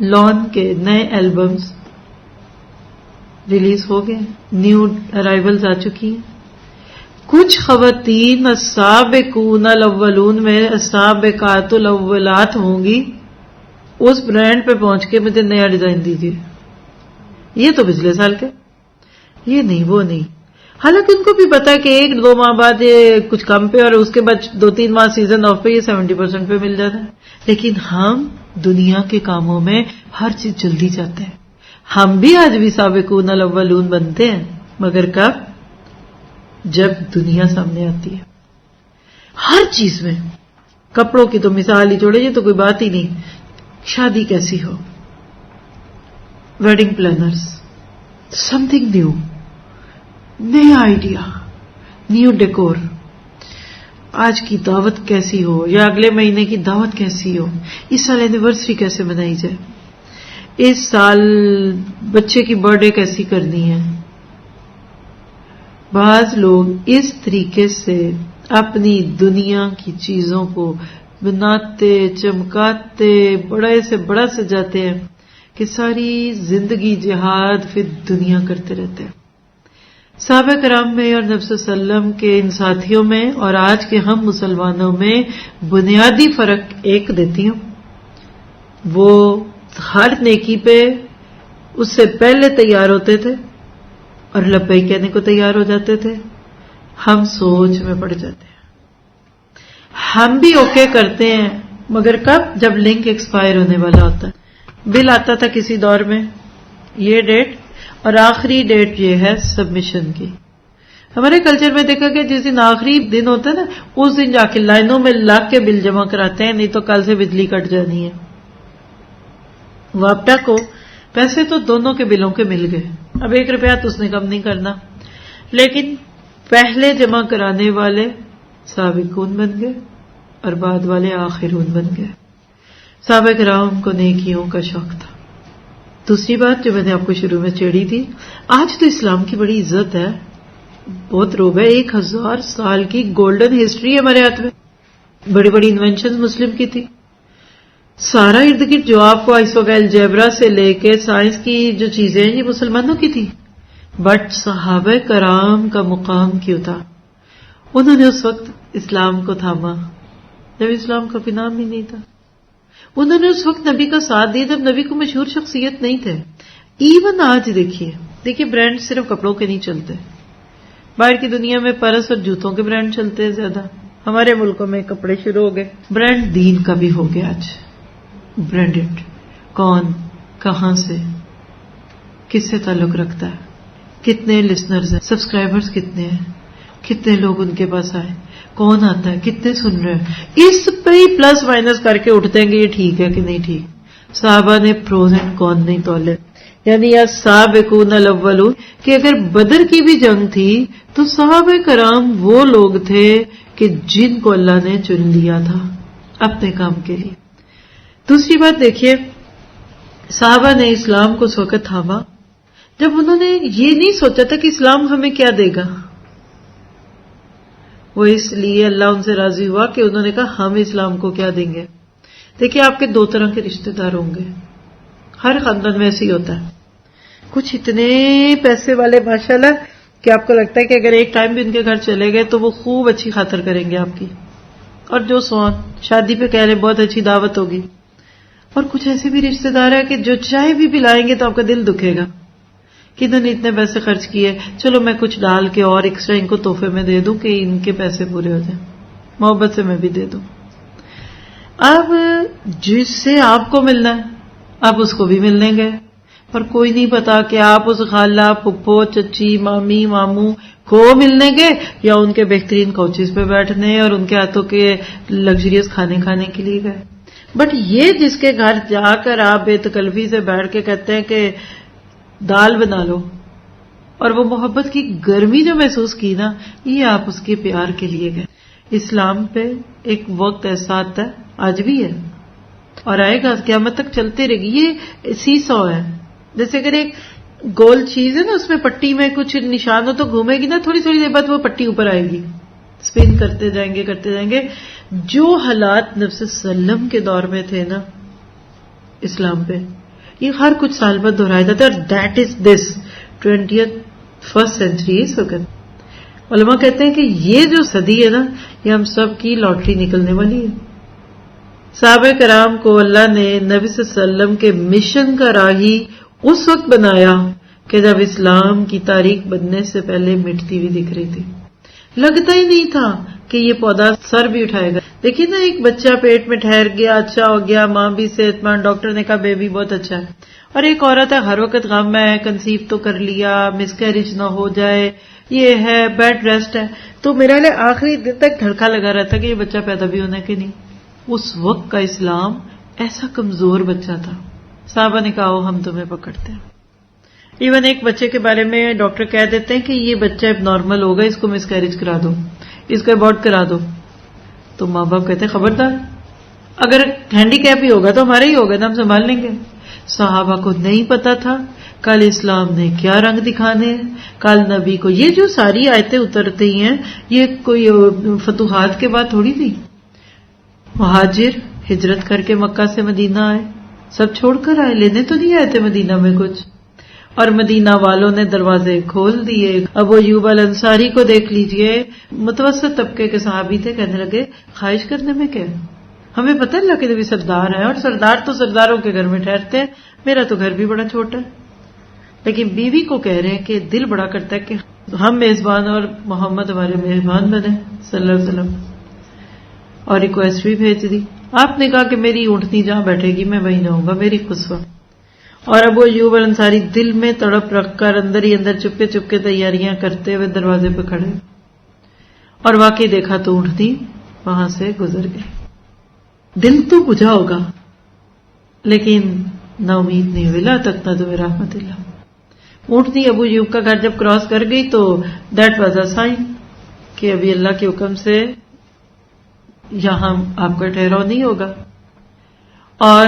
لون کے نئے البمز ریلیز ہو گئے، نیو ارائیولز آ چکی ہیں. کچھ خواتین السابقون الاولون میں السابقات الاولات ہوں گی. اس برانڈ پہ پہنچ کے مجھے نیا ڈیزائن دیجیے، یہ تو پچھلے سال کے، یہ نہیں وہ نہیں. حالانکہ ان کو بھی پتا ہے کہ 1-2 ماہ بعد یہ کچھ کم پہ اور اس کے بعد 2-3 ماہ سیزن آف پہ یہ 70% پہ مل جاتا ہے. لیکن ہم دنیا کے کاموں میں ہر چیز جلدی چاہتے ہیں. ہم بھی آج بھی سابقون الاولون بنتے ہیں، مگر کب؟ جب دنیا سامنے آتی ہے. ہر چیز میں کپڑوں کی تو مثال ہی چھوڑے، یہ تو کوئی بات ہی نہیں. شادی کیسی ہو، wedding planners, something new, نیا آئیڈیا، نیو ڈیکور. آج کی دعوت کیسی ہو یا اگلے مہینے کی دعوت کیسی ہو، اس سال اینیورسری کیسے منائی جائے، اس سال بچے کی برتھ ڈے کیسی کرنی ہے. بعض لوگ اس طریقے سے اپنی دنیا کی چیزوں کو بناتے چمکاتے بڑے سے بڑا سجاتے ہیں کہ ساری زندگی جہاد پھر دنیا کرتے رہتے ہیں. صحابہ کرام میں اور نبی صلی اللہ علیہ وسلم کے ان ساتھیوں میں اور آج کے ہم مسلمانوں میں بنیادی فرق ایک دیتی ہوں، وہ ہر نیکی پہ اس سے پہلے تیار ہوتے تھے اور لبیک کہنے کو تیار ہو جاتے تھے. ہم سوچ میں پڑ جاتے ہیں. ہم بھی اوکے کرتے ہیں مگر کب؟ جب لنک ایکسپائر ہونے والا ہوتا ہے. بل آتا تھا کسی دور میں یہ ڈیٹ اور آخری ڈیٹ یہ ہے سبمیشن کی. ہمارے کلچر میں دیکھا کہ جس دن آخری دن ہوتا ہے نا اس دن جا کے لائنوں میں لگ کے بل جمع کراتے ہیں، نہیں تو کل سے بجلی کٹ جانی ہے. وابٹا کو پیسے تو دونوں کے بلوں کے مل گئے، اب 1 روپیہ تو اس نے کم نہیں کرنا، لیکن پہلے جمع کرانے والے سابقون بن گئے اور بعد والے آخرون بن گئے. صحابہ کرام کو نیکیوں کا شوق تھا. دوسری بات جو میں نے آپ کو شروع میں چھیڑی تھی، آج تو اسلام کی بڑی عزت ہے، بہت روب ہے. 1000 سال کی گولڈن ہسٹری ہے ہمارے ہاتھ میں. بڑی بڑی انوینشن مسلم کی تھی. سارا ارد گرد جو آپ کو الجبرا سے لے کے سائنس کی جو چیزیں ہیں یہ مسلمانوں کی تھی. بٹ صحابہ کرام کا مقام کیوں تھا؟ انہوں نے اس وقت اسلام کو تھاما جب اسلام کا کوئی نام ہی نہیں تھا. انہوں نے اس وقت نبی کا ساتھ دیا جب نبی کو مشہور شخصیت نہیں تھے. ایون آج دیکھیے برانڈ صرف کپڑوں کے نہیں چلتے. باہر کی دنیا میں پرس اور جوتوں کے برانڈ چلتے ہیں زیادہ، ہمارے ملکوں میں کپڑے شروع ہو گئے. برانڈ دین کا بھی ہو گیا آج. برانڈڈ کون، کہاں سے، کس سے تعلق رکھتا ہے، کتنے لسنرز ہیں، سبسکرائبرز کتنے ہیں، کتنے لوگ ان کے پاس آئے، کون آتا ہے، کتنے سن رہے ہیں، اس پہ ہی پلس مائنس کر کے اٹھتے ہیں کہ یہ ٹھیک ہے کہ نہیں ٹھیک. صحابہ نے پروز اینڈ کون نہیں تولے. یعنی السابقون الاولون کہ اگر بدر کی بھی جنگ تھی تو صحابہ کرام وہ لوگ تھے کہ جن کو اللہ نے چن لیا تھا اپنے کام کے لیے. دوسری بات دیکھیے، صحابہ نے اسلام کو اس وقت تھاما جب انہوں نے یہ نہیں سوچا تھا کہ اسلام ہمیں کیا دے گا. وہ اس لیے اللہ ان سے راضی ہوا کہ انہوں نے کہا ہم اسلام کو کیا دیں گے. دیکھیے آپ کے 2 طرح کے رشتہ دار ہوں گے، ہر خاندان میں ایسے ہی ہوتا ہے. کچھ اتنے پیسے والے ماشاءاللہ کہ آپ کو لگتا ہے کہ اگر ایک ٹائم بھی ان کے گھر چلے گئے تو وہ خوب اچھی خاطر کریں گے آپ کی، اور جو شادی پہ کہہ رہے بہت اچھی دعوت ہوگی. اور کچھ ایسے بھی رشتہ دار ہیں کہ جو چائے بھی پلائیں گے تو آپ کا دل دکھے گا کہ انہوں نے اتنے پیسے خرچ کیے، چلو میں کچھ ڈال کے اور ایکسٹرا ان کو تحفے میں دے دوں کہ ان کے پیسے پورے ہو جائیں، محبت سے میں بھی دے دوں. اب جس سے آپ کو ملنا ہے آپ اس کو بھی ملنے گئے، اور کوئی نہیں پتا کہ آپ اس خالہ، پھپھو، چچی، مامی، ماموں کو ملنے گئے یا ان کے بہترین کوچز پہ بیٹھنے اور ان کے ہاتھوں کے لگژریس کھانے کے لیے گئے. بٹ یہ جس کے گھر جا کر آپ بے تکلفی سے بیٹھ کے کہتے ہیں کہ دال بنا لو، اور وہ محبت کی گرمی جو محسوس کی نا، یہ آپ اس کے پیار کے لیے گئے. اسلام پہ ایک وقت ایسا آتا ہے، آج بھی ہے اور آئے گا، قیامت تک چلتے رہے گی. یہ سیسو ہے، جیسے اگر ایک گول چیز ہے نا اس میں پٹی میں کچھ نشان ہو تو گھومے گی نا، تھوڑی تھوڑی دیر بعد وہ پٹی اوپر آئے گی، اسپن کرتے جائیں گے. جو حالات نبی صلی اللہ علیہ وسلم کے دور میں تھے نا اسلام پہ، یہ ہر کچھ سال بعد دہرایا جاتا ہے. اور that is this 21st century. اس وقت علماء کہتے ہیں کہ یہ جو صدی ہے نا یہ ہم سب کی لاٹری نکلنے والی ہے. صحابہ کرام کو اللہ نے نبی صلی اللہ علیہ وسلم کے مشن کا راہی اس وقت بنایا کہ جب اسلام کی تاریخ بننے سے پہلے مٹتی ہوئی دکھ رہی تھی. لگتا ہی نہیں تھا کہ یہ پودا سر بھی اٹھائے گا. دیکھیے نا، ایک بچہ پیٹ میں ٹھہر گیا، اچھا ہو گیا، ماں بھی صحت مند، ڈاکٹر نے کہا بیبی بہت اچھا ہے. اور ایک عورت ہے ہر وقت غم ہے، کنسیو تو کر لیا، مس کیریج نہ ہو جائے، یہ ہے، بیڈ ریسٹ ہے. تو میرا آخری دن تک دھڑکا لگا رہتا کہ یہ بچہ پیدا بھی ہونا کہ نہیں. اس وقت کا اسلام ایسا کمزور بچہ تھا. صحابہ نے کہا ہم تمہیں پکڑتے ہیں. ایون ایک بچے کے بارے میں ڈاکٹر کہہ دیتے ہیں کہ یہ بچہ اب نارمل ہوگا, اس کو مس کیریج کرا دو, اس کو ابورٹ کرا دو. تو ماں باپ کہتے ہیں خبردار, اگر ہینڈی کیپ ہی ہوگا تو ہمارا ہی ہوگا نا, ہم سنبھال لیں گے. صحابہ کو نہیں پتا تھا کل اسلام نے کیا رنگ دکھانے ہیں, کل نبی کو یہ جو ساری آیتیں اترتی ہیں یہ کوئی فتوحات کے بعد تھوڑی تھی. مہاجر ہجرت کر کے مکہ سے مدینہ آئے, سب چھوڑ کر آئے, لینے تو نہیں آئے تھے مدینہ میں کچھ. اور مدینہ والوں نے دروازے کھول دیے. ابو ایوب الانصاری کو دیکھ لیجئے, متوسط طبقے کے صحابی تھے, کہنے لگے خواہش کرنے میں کیا, ہمیں پتہ اللہ کے نبی سردار ہے, اور سردار تو سرداروں کے گھر میں ٹھہرتے ہیں, میرا تو گھر بھی بڑا چھوٹا ہے. لیکن بیوی کو کہہ رہے ہیں کہ دل بڑا کرتا ہے کہ ہم میزبان اور محمد ہمارے میزبان بنے صلی اللہ علیہ وسلم. اور ریکویسٹ بھی بھیج دی. آپ نے کہا کہ میری اونٹنی جہاں بیٹھے گی میں وہیں رہوں گا, میری خسوہ. اور ابو ایوب الانصاری دل میں تڑپ رکھ کر اندر ہی اندر چپکے چپکے تیاریاں کرتے ہوئے دروازے پہ کھڑے, اور واقعی دیکھا تو اونٹنی وہاں سے گزر گئی. دل تو بجھا ہوگا لیکن نا امید نہیں ہوئی. لا تقنطوا من رحمت اللہ. اونٹنی ابو ایوب کا گھر جب کراس کر گئی تو دیٹ واز اے سائن کہ ابھی اللہ کے حکم سے یہاں آپ کا ٹھہراؤ نہیں ہوگا. اور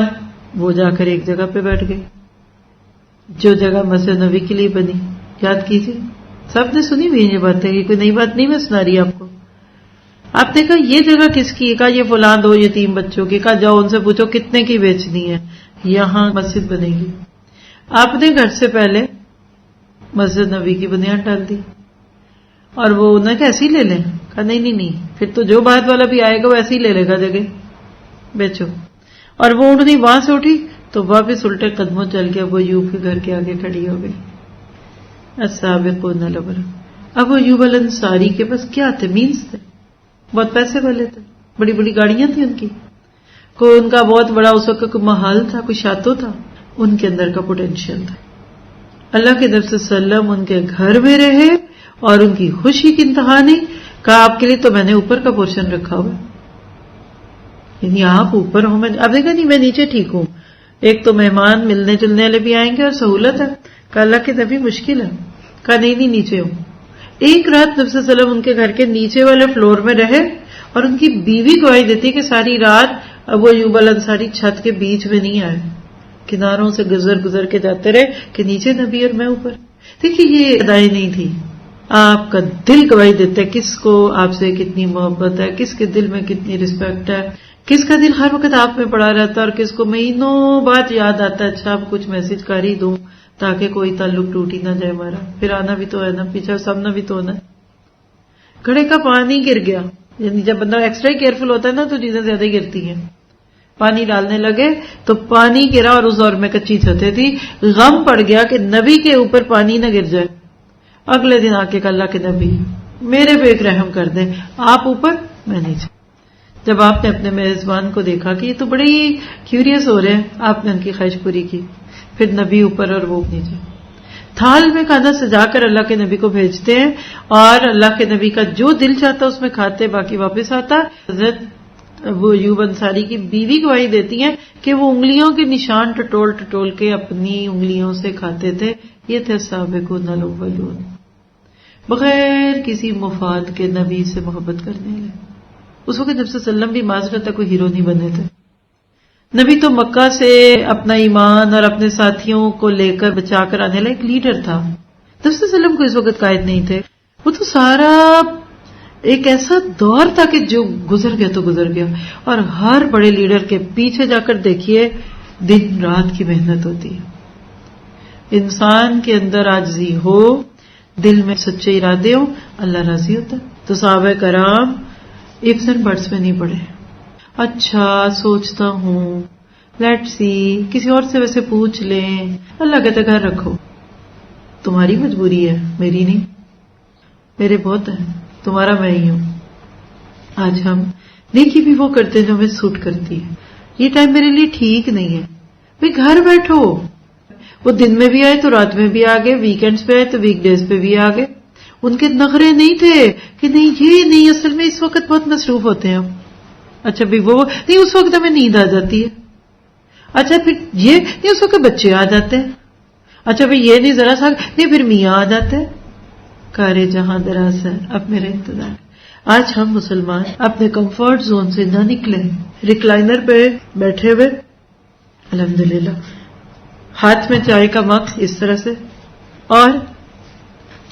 وہ جا کر ایک جگہ پہ بیٹھ گئی, جو جگہ مسجد نبی کے لیے بنی. یاد کیجیے, سب نے سنی ہوئی یہ باتیں, یہ کوئی نئی بات نہیں میں سنا رہی آپ کو. آپ نے کہا یہ جگہ کس کی, کہا یہ فلاں 2 یتیم بچوں کی. کہا جاؤ ان سے پوچھو کتنے کی بیچنی ہے, یہاں مسجد بنے گی. آپ نے گھر سے پہلے مسجد نبی کی بنیاد ڈال دی, اور وہ انہیں کہ ایسے ہی لے لیں. کہا نہیں, پھر تو جو بعد والا بھی آئے گا وہ ایسے ہی لے لے گا جگہ, بیچو. اور وہ اونٹنی وہاں سے اٹھی تو واپس الٹے قدموں چل کے ابو ایوب کے گھر کے آگے کھڑی ہو گئی. السابقون الاولون. ابو ایوب الانصاری کے پاس کیا تھے, مینس تھے, بہت پیسے والے تھے, بڑی بڑی گاڑیاں تھیں ان کی, کوئی ان کا بہت بڑا اس وقت کوئی محل تھا, کوئی شاتو تھا, ان کے اندر کا پوٹینشیل تھا. اللہ کے نبی صلی اللہ علیہ وسلم ان کے گھر میں رہے اور ان کی خوشی کی انتہا نہیں. کہا آپ کے لیے تو میں نے اوپر کا پورشن رکھا ہوا, یعنی آپ اوپر ہوں. اب دیکھا نہیں, میں نیچے ٹھیک ہوں. ایک تو مہمان ملنے جلنے والے بھی آئیں گے اور سہولت ہے. کہا اللہ کے نبی مشکل ہے. کہا نہیں نیچے ہوں. ایک رات نبی صلی اللہ علیہ وسلم ان کے گھر کے نیچے والے فلور میں رہے, اور ان کی بیوی گواہی دیتی کہ ساری رات ابو ایوب الانصاری چھت کے بیچ میں نہیں آئے, کناروں سے گزر کے جاتے رہے کہ نیچے نبی اور میں اوپر. دیکھیے یہ ادائی نہیں تھی, آپ کا دل گواہی دیتا ہے کس کو آپ سے کتنی محبت ہے, کس کے دل میں کتنی رسپیکٹ ہے, کس کا دل ہر وقت آپ میں پڑا رہتا ہے, اور کس کو مہینوں بعد یاد آتا ہے اچھا اب کچھ میسج کر ہی دوں تاکہ کوئی تعلق ٹوٹ ہی نہ جائے ہمارا. پھر آنا بھی تو ہے نا, پیچھے سامنا بھی تو ہونا ہے. گھڑے کا پانی گر گیا, یعنی جب بندہ ایکسٹرا کیئرفل ہوتا ہے نا تو چیزیں زیادہ گرتی ہیں. پانی ڈالنے لگے تو پانی گرا, اور اس دور میں کچی چھتیں تھی. غم پڑ گیا کہ نبی کے اوپر پانی نہ گر جائے. اگلے دن آ کے اللہ کے نبی میرے پہ ایک رحم کر دیں, آپ اوپر میں نیچے. جب آپ نے اپنے میزبان کو دیکھا کہ یہ تو بڑے ہی کیوریس ہو رہے ہیں, آپ نے ان کی خواہش پوری کی. پھر نبی اوپر اور وہ نیچے. تھال میں کھانا سجا کر اللہ کے نبی کو بھیجتے ہیں, اور اللہ کے نبی کا جو دل چاہتا اس میں کھاتے, باقی واپس آتا. حضرت ابو ایوب انصاری کی بیوی گواہی دیتی ہیں کہ وہ انگلیوں کے نشان ٹٹول کے اپنی انگلیوں سے کھاتے تھے. یہ تھے سابقون الاولون, بغیر کسی مفاد کے نبی سے محبت کرنے لگے. اس وقت نبی صلی اللہ علیہ وسلم بھی معذرت کوئی ہیرو نہیں بنے تھے. نبی تو مکہ سے اپنا ایمان اور اپنے ساتھیوں کو لے کر بچا کر آنے والا ایک لیڈر تھا. نبی صلی اللہ علیہ وسلم کو اس وقت قائد نہیں تھے. وہ تو سارا ایک ایسا دور تھا کہ جو گزر گیا تو گزر گیا. اور ہر بڑے لیڈر کے پیچھے جا کر دیکھیے دن رات کی محنت ہوتی ہے. انسان کے اندر عاجزی ہو, دل میں سچے ارادے ہوں, اللہ راضی ہوتا. تو صحابہ کرام ifs and buts میں نہیں پڑے. اچھا سوچتا ہوں, لیٹ سی, کسی اور سے ویسے پوچھ لیں. اللہ کہتا گھر رکھو, تمہاری مجبوری ہے میری نہیں, میرے بہت ہے, تمہارا میں ہی ہوں. آج ہم نیکی بھی وہ کرتے ہیں جو ہمیں سوٹ کرتی ہے. یہ ٹائم میرے لیے ٹھیک نہیں ہے, بھئی گھر بیٹھو. وہ دن میں بھی آئے تو رات میں بھی آ گئے, ویکینڈز پہ آئے تو ویک ڈیز پہ بھی آ گئے. ان کے نخرے نہیں تھے کہ نہیں یہ نہیں, اصل میں اس وقت بہت مصروف ہوتے ہیں. اچھا بھی وہ نہیں، اس وقت ہمیں نیند آ جاتی ہے. اچھا پھر یہ نہیں، اس وقت بچے آ جاتے ہیں. اچھا پھر یہ نہیں ذرا سا نہیں، پھر میاں آ جاتے ہیں. کارے جہاں دراز ہے اب میرا انتظار. آج ہم مسلمان اپنے کمفرٹ زون سے نہ نکلیں، ریکلائنر پہ بیٹھے ہوئے الحمدللہ ہاتھ میں چائے کا مگ اس طرح سے اور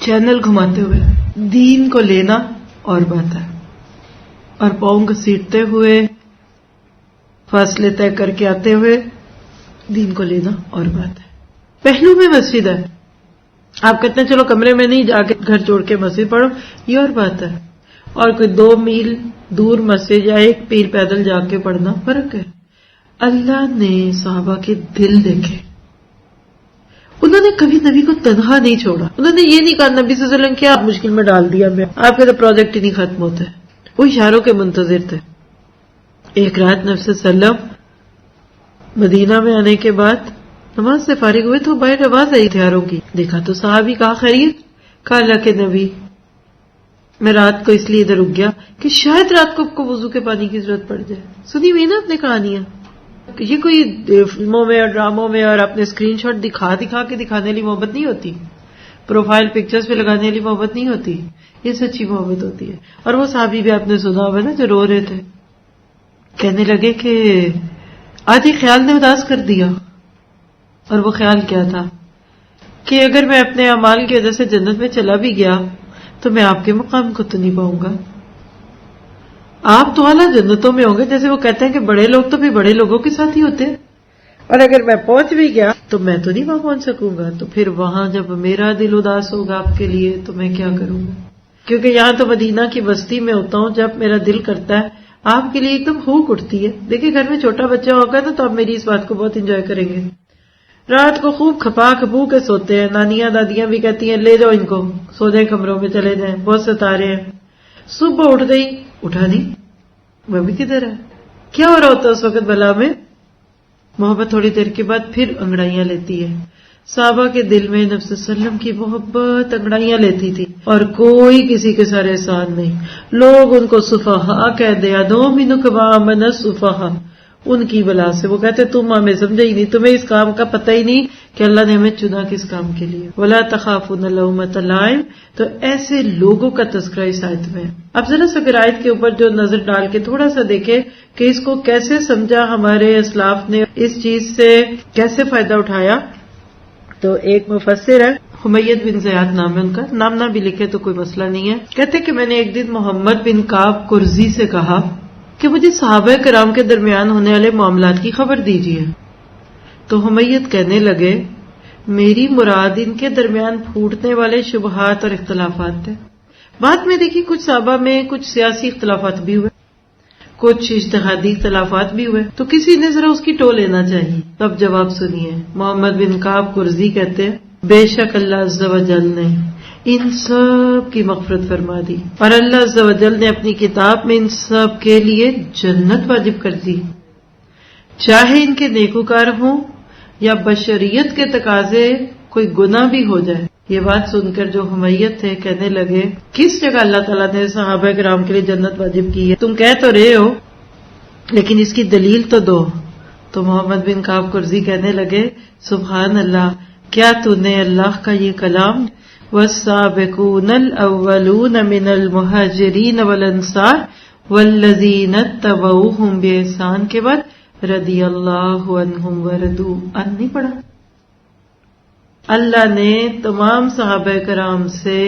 چینل گھماتے ہوئے دین کو لینا اور بات ہے، اور پاؤں گھسیٹتے ہوئے فاصلے طے کر کے آتے ہوئے دین کو لینا اور بات ہے. پہلو میں مسجد ہے، آپ کہتے ہیں چلو کمرے میں نہیں جا کے گھر چھوڑ کے مسجد پڑھو، یہ اور بات ہے. اور کوئی 2 میل دور مسجد یا 1 میل پیدل جا کے پڑھنا فرق ہے. اللہ نے صحابہ کے دل دیکھے، انہوں نے کبھی نبی کو تنہا نہیں چھوڑا. انہوں نے یہ نہیں کہا نبی صلی اللہ علیہ وسلم کیا آپ مشکل میں ڈال دیا میں، آپ کا تو پروجیکٹ ہی نہیں ختم ہوتا ہے. وہ اشاروں کے منتظر تھے. ایک رات نبی صلی اللہ علیہ وسلم مدینہ میں آنے کے بعد نماز سے فارغ ہوئے تو باہر آواز آئی ہتھیاروں کی. دیکھا تو صحابی کہا خیریت؟ کہا اللہ کے نبی میں رات کو اس لیے ادھر رک گیا کہ شاید رات کو آپ کو وضو کے پانی کی ضرورت پڑ جائے. سنی ہوئی نا اپنے کہانیاں، یہ کوئی فلموں میں اور ڈراموں میں اور اپنے اسکرین شاٹ دکھا کے دکھانے والی محبت نہیں ہوتی، پروفائل پکچرز پہ لگانے والی محبت نہیں ہوتی، یہ سچی محبت ہوتی ہے. اور وہ صحابی بھی آپ نے سنا ہوگا نا جو رو رہے تھے، کہنے لگے کہ آج ایک خیال نے اداس کر دیا. اور وہ خیال کیا تھا کہ اگر میں اپنے اعمال کی وجہ سے جنت میں چلا بھی گیا تو میں آپ کے مقام کو تو نہیں پاؤں گا. آپ تو اعلیٰ جنتوں میں ہوں گے، جیسے وہ کہتے ہیں کہ بڑے لوگ تو بھی بڑے لوگوں کے ساتھ ہی ہوتے ہیں، اور اگر میں پہنچ بھی گیا تو میں تو نہیں وہاں پہنچ سکوں گا. تو پھر وہاں جب میرا دل اداس ہوگا آپ کے لیے تو میں کیا کروں گا؟ کیونکہ یہاں تو مدینہ کی بستی میں ہوتا ہوں، جب میرا دل کرتا ہے آپ کے لیے ایک دم ہوک اٹھتی ہے. دیکھیں گھر میں چھوٹا بچہ ہوگا نا تو آپ میری اس بات کو بہت انجوائے کریں گے. رات کو خوب کھپا کھپو کے سوتے ہیں، نانیاں دادیاں بھی کہتی ہیں لے جاؤ ان کو، سو جائیں کمروں میں چلے جائیں، بہت ستارے ہیں. صبح اٹھ گئی، اٹھا نہیں، وہ بھی کدھر ہے؟ کیا ہو رہا ہوتا ہے اس وقت بلا میں؟ محبت تھوڑی دیر کے بعد پھر انگڑائیاں لیتی ہے. صحابہ کے دل میں نبی صلی اللہ علیہ وسلم کی محبت انگڑائیاں لیتی تھی، اور کوئی کسی کے سارے احسان نہیں. لوگ ان کو سفہا کہہ دیا، نؤمن کما آمن السفہا، ان کی بلا سے. وہ کہتے تم ہمیں سمجھے ہی نہیں، تمہیں اس کام کا پتہ ہی نہیں کہ اللہ نے ہمیں چنا کس کام کے لیے. ولا تخافون لومۃ لائم، تو ایسے لوگوں کا تذکرہ اس آیت میں. اب ذرا سا آیت کے اوپر جو نظر ڈال کے تھوڑا سا دیکھے کہ اس کو کیسے سمجھا ہمارے اسلاف نے، اس چیز سے کیسے فائدہ اٹھایا. تو ایک مفسر ہے حمید بن زیاد نام ہے ان کا، نام نہ بھی لکھے تو کوئی مسئلہ نہیں ہے. کہتے کہ میں نے ایک دن محمد بن کعب قرظی سے کہا کہ مجھے صحابہ کرام کے درمیان ہونے والے معاملات کی خبر دیجیے. تو حمید کہنے لگے میری مراد ان کے درمیان پھوٹنے والے شبہات اور اختلافات تھے. بعد میں دیکھیے کچھ صحابہ میں کچھ سیاسی اختلافات بھی ہوئے، کچھ اجتہادی اختلافات بھی ہوئے، تو کسی نے ذرا اس کی ٹو لینا چاہیے. تب جواب سنیے. محمد بن کعب قرظی کہتے ہیں بے شک اللہ عز و جل نے ان سب کی مغفرت فرما دی، اور اللہ عز و جل نے اپنی کتاب میں ان سب کے لیے جنت واجب کر دی، چاہے ان کے نیکوکار ہوں یا بشریت کے تقاضے کوئی گناہ بھی ہو جائے. یہ بات سن کر جو حمیت تھے کہنے لگے کس جگہ اللہ تعالیٰ نے صحابہ کرام کے لیے جنت واجب کی ہے؟ تم کہہ تو رہے ہو لیکن اس کی دلیل تو دو. تو محمد بن کعب قرظی کہنے لگے سبحان اللہ، کیا تو نے اللہ کا یہ کلام والسابقون الاولون من المہاجرین والانصار والذین اتبعوہم بإحسان کے بعد رضی اللہ عنہم ورضوا عنہ نہیں پڑھا؟ اللہ نے تمام صحابہ کرام سے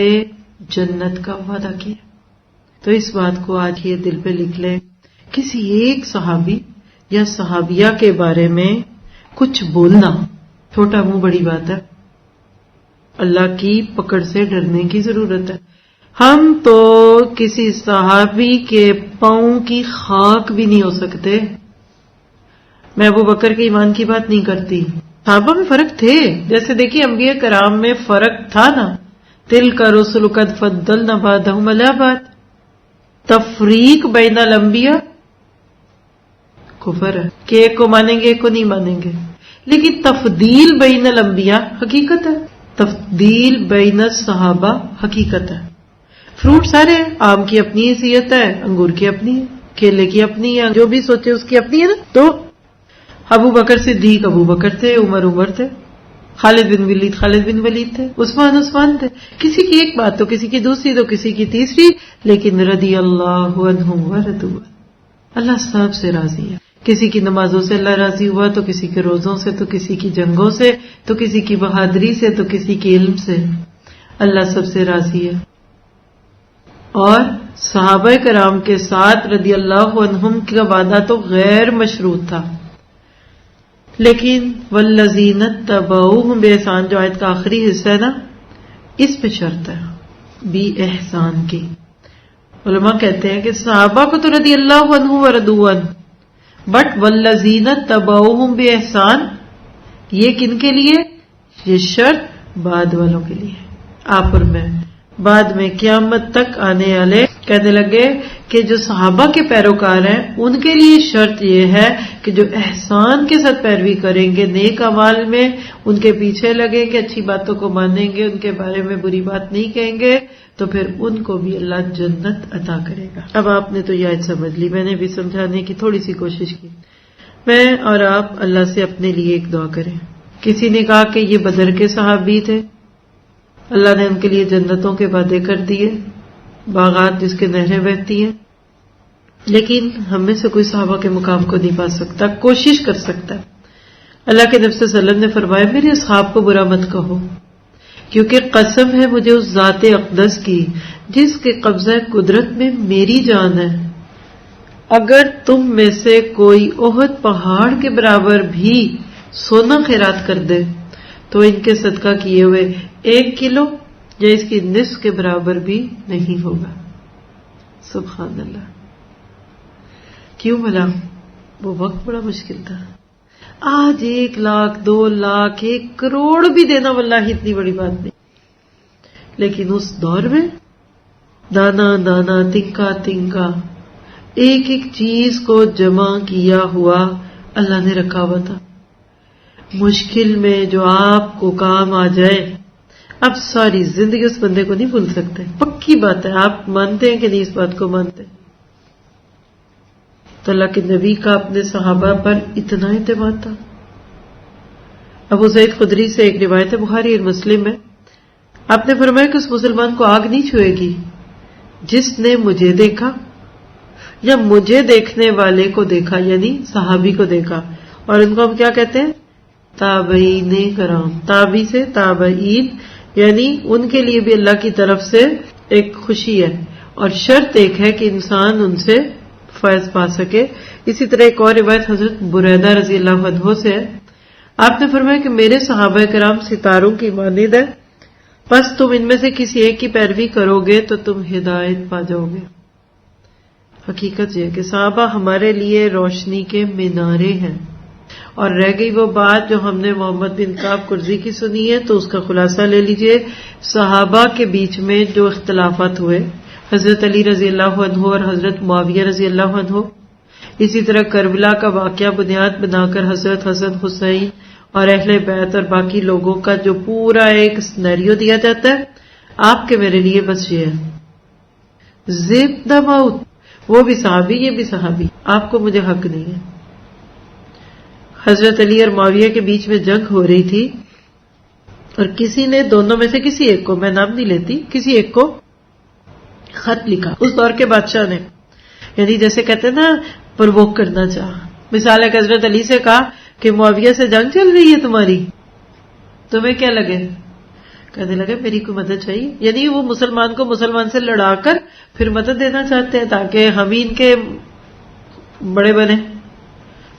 جنت کا وعدہ کیا. تو اس بات کو آج یہ دل پہ لکھ لیں، کسی ایک صحابی یا صحابیہ کے بارے میں کچھ بولنا چھوٹا منہ بڑی بات ہے. اللہ کی پکڑ سے ڈرنے کی ضرورت ہے. ہم تو کسی صحابی کے پاؤں کی خاک بھی نہیں ہو سکتے. میں ابو بکر کے ایمان کی بات نہیں کرتی، صحابہ میں فرق تھے. جیسے دیکھیے انبیاء کرام میں فرق تھا نا، تلک رسل قد فضلنا بعضهم علی بعض. تفریق بین الانبیاء کفر ہے کہ ایک کو مانیں گے ایک کو نہیں مانیں گے، لیکن تفضیل بین الانبیاء حقیقت ہے. تفضیل بین الصحابہ حقیقت ہے. فروٹ سارے ہیں، آم کی اپنی حیثیت ہے، انگور کی اپنی ہے، کیلے کی اپنی ہے، جو بھی سوچے اس کی اپنی ہے نا. تو ابو بکر صدیق ابو بکر تھے، عمر تھے، خالد بن ولید خالد بن ولید تھے، عثمان تھے. کسی کی ایک بات تو کسی کی دوسری تو کسی کی تیسری، لیکن رضی اللہ عنہم ورضوا، اللہ سب سے راضی ہے. کسی کی نمازوں سے اللہ راضی ہوا تو کسی کے روزوں سے، تو کسی کی جنگوں سے، تو کسی کی بہادری سے، تو کسی کے علم سے. اللہ سب سے راضی ہے. اور صحابہ کرام کے ساتھ رضی اللہ عنہم کا وعدہ تو غیر مشروط تھا، لیکن والذین اتبعوہم بإحسان جو آیت کا آخری حصہ ہے نا، اس پہ شرط ہے بھی احسان کی. علماء کہتے ہیں کہ صحابہ کو تو رضی اللہ عنہ ورضوا عنہ، بٹ والذین اتبعوہم بإحسان یہ کن کے لیے؟ یہ شرط بعد والوں کے لیے. آپ اور میں بعد میں قیامت تک آنے والے کہنے لگے کہ جو صحابہ کے پیروکار ہیں ان کے لیے شرط یہ ہے کہ جو احسان کے ساتھ پیروی کریں گے، نیک اعمال میں ان کے پیچھے لگیں گے، اچھی باتوں کو مانیں گے، ان کے بارے میں بری بات نہیں کہیں گے، تو پھر ان کو بھی اللہ جنت عطا کرے گا. اب آپ نے تو یہ آیت سمجھ لی، میں نے بھی سمجھانے کی تھوڑی سی کوشش کی. میں اور آپ اللہ سے اپنے لیے ایک دعا کریں. کسی نے کہا کہ یہ بدر کے صحابی تھے، اللہ نے ان کے لیے جنتوں کے وعدے کر دیے، باغات جس کے نہریں بہتی ہیں، لیکن ہم میں سے کوئی صحابہ کے مقام کو نہیں پا سکتا، کوشش کر سکتا ہے. اللہ کے نبی صلی اللہ علیہ وسلم نے فرمایا میرے اصحاب کو برا مت کہو، کیونکہ قسم ہے مجھے اس ذات اقدس کی جس کے قبضہ قدرت میں میری جان ہے، اگر تم میں سے کوئی احد پہاڑ کے برابر بھی سونا خیرات کر دے تو ان کے صدقہ کیے ہوئے 1 کلو یا اس کی نصف کے برابر بھی نہیں ہوگا. سبحان اللہ. کیوں بھلا؟ وہ وقت بڑا مشکل تھا. آج 1 لاکھ 2 لاکھ 1 کروڑ بھی دینا واللہ اتنی بڑی بات نہیں، لیکن اس دور میں دانا دانا تنکا تنکا ایک ایک چیز کو جمع کیا ہوا اللہ نے رکھا ہوا تھا. مشکل میں جو آپ کو کام آ جائے اب ساری زندگی اس بندے کو نہیں بھول سکتے. پکی بات ہے. آپ مانتے ہیں کہ نہیں اس بات کو مانتے؟ تو اللہ کے نبی کا اپنے صحابہ پر اتنا اعتماد تھا. ابو سعید خدری سے ایک روایت ہے بخاری اور مسلم میں، آپ نے فرمایا کہ اس مسلمان کو آگ نہیں چھوئے گی جس نے مجھے دیکھا یا مجھے دیکھنے والے کو دیکھا، یعنی صحابی کو دیکھا. اور ان کو ہم کیا کہتے ہیں؟ تابعین کرام. تابعی سے تابعین، یعنی ان کے لیے بھی اللہ کی طرف سے ایک خوشی ہے، اور شرط ایک ہے کہ انسان ان سے فیض پا سکے. اسی طرح ایک اور روایت حضرت بریدہ رضی اللہ عنہ سے ہے، آپ نے فرمایا کہ میرے صحابہ کرام ستاروں کی مانند ہے، بس تم ان میں سے کسی ایک کی پیروی کرو گے تو تم ہدایت پا جاؤ گے. حقیقت یہ ہے کہ صحابہ ہمارے لیے روشنی کے مینارے ہیں. اور رہ گئی وہ بات جو ہم نے محمد بن کعب قرظی کی سنی ہے، تو اس کا خلاصہ لے لیجئے. صحابہ کے بیچ میں جو اختلافات ہوئے، حضرت علی رضی اللہ عنہ اور حضرت معاویہ رضی اللہ عنہ، اسی طرح کربلا کا واقعہ بنیاد بنا کر حضرت حسن حسین اور اہل بیت اور باقی لوگوں کا جو پورا ایک سینیریو دیا جاتا ہے، آپ کے میرے لیے بس یہ ہے زب دا موت، وہ بھی صحابی یہ بھی صحابی، آپ کو مجھے حق نہیں ہے. حضرت علی اور معاویہ کے بیچ میں جنگ ہو رہی تھی، اور کسی نے دونوں میں سے کسی ایک کو، میں نام نہیں لیتی، کسی ایک کو خط لکھا اس دور کے بادشاہ نے، یعنی جیسے کہتے ہیں نا پرووک کرنا چاہا. مثال ہے کہ حضرت علی سے کہا کہ معاویہ سے جنگ چل رہی ہے تمہاری، تمہیں کیا لگے؟ کہنے لگے میری کوئی مدد چاہیے، یعنی وہ مسلمان کو مسلمان سے لڑا کر پھر مدد دینا چاہتے ہیں تاکہ ہم ہی ان کے بڑے بنے.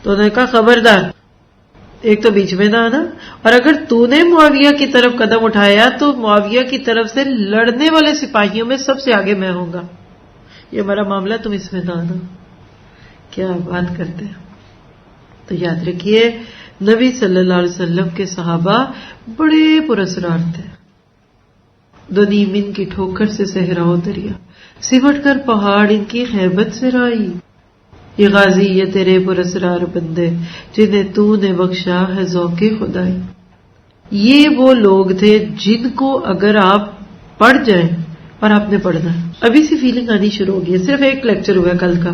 تو انہوں نے کہا خبردار، ایک تو بیچ میں نہ آنا، اور اگر تو نے معاویہ کی طرف قدم اٹھایا تو معاویہ کی طرف سے لڑنے والے سپاہیوں میں سب سے آگے میں ہوں گا، یہ ہمارا معاملہ، تم اس میں نہ آنا. کیا بات کرتے ہیں. تو یاد رکھیے نبی صلی اللہ علیہ وسلم کے صحابہ بڑے پراسرار تھے. دنیمن کی ٹھوکر سے صحراؤ دریا، سمٹ کر پہاڑ ان کی خیبت سے رائی، یہ غازی یہ تیرے پراسرار بندے جنہیں تو نے بخشا ہے ذوق خدائی. یہ وہ لوگ تھے جن کو اگر آپ پڑھ جائیں، اور آپ نے پڑھنا ہے، ابھی سے فیلنگ آنی شروع ہوگی. صرف ایک لیکچر ہوا کل کا،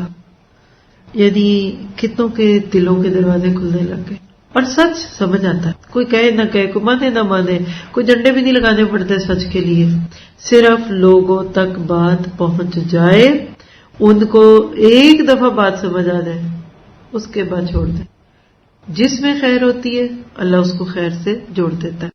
یعنی کتنوں کے دلوں کے دروازے کھلنے لگ گئے اور سچ سمجھ آتا ہے. کوئی کہے نہ کہے، کوئی مانے نہ مانے، کوئی جھنڈے بھی نہیں لگانے پڑتے سچ کے لیے. صرف لوگوں تک بات پہنچ جائے، ان کو ایک دفعہ بات سمجھ آ جائے، اس کے بعد چھوڑ دیں. جس میں خیر ہوتی ہے اللہ اس کو خیر سے جوڑ دیتا ہے.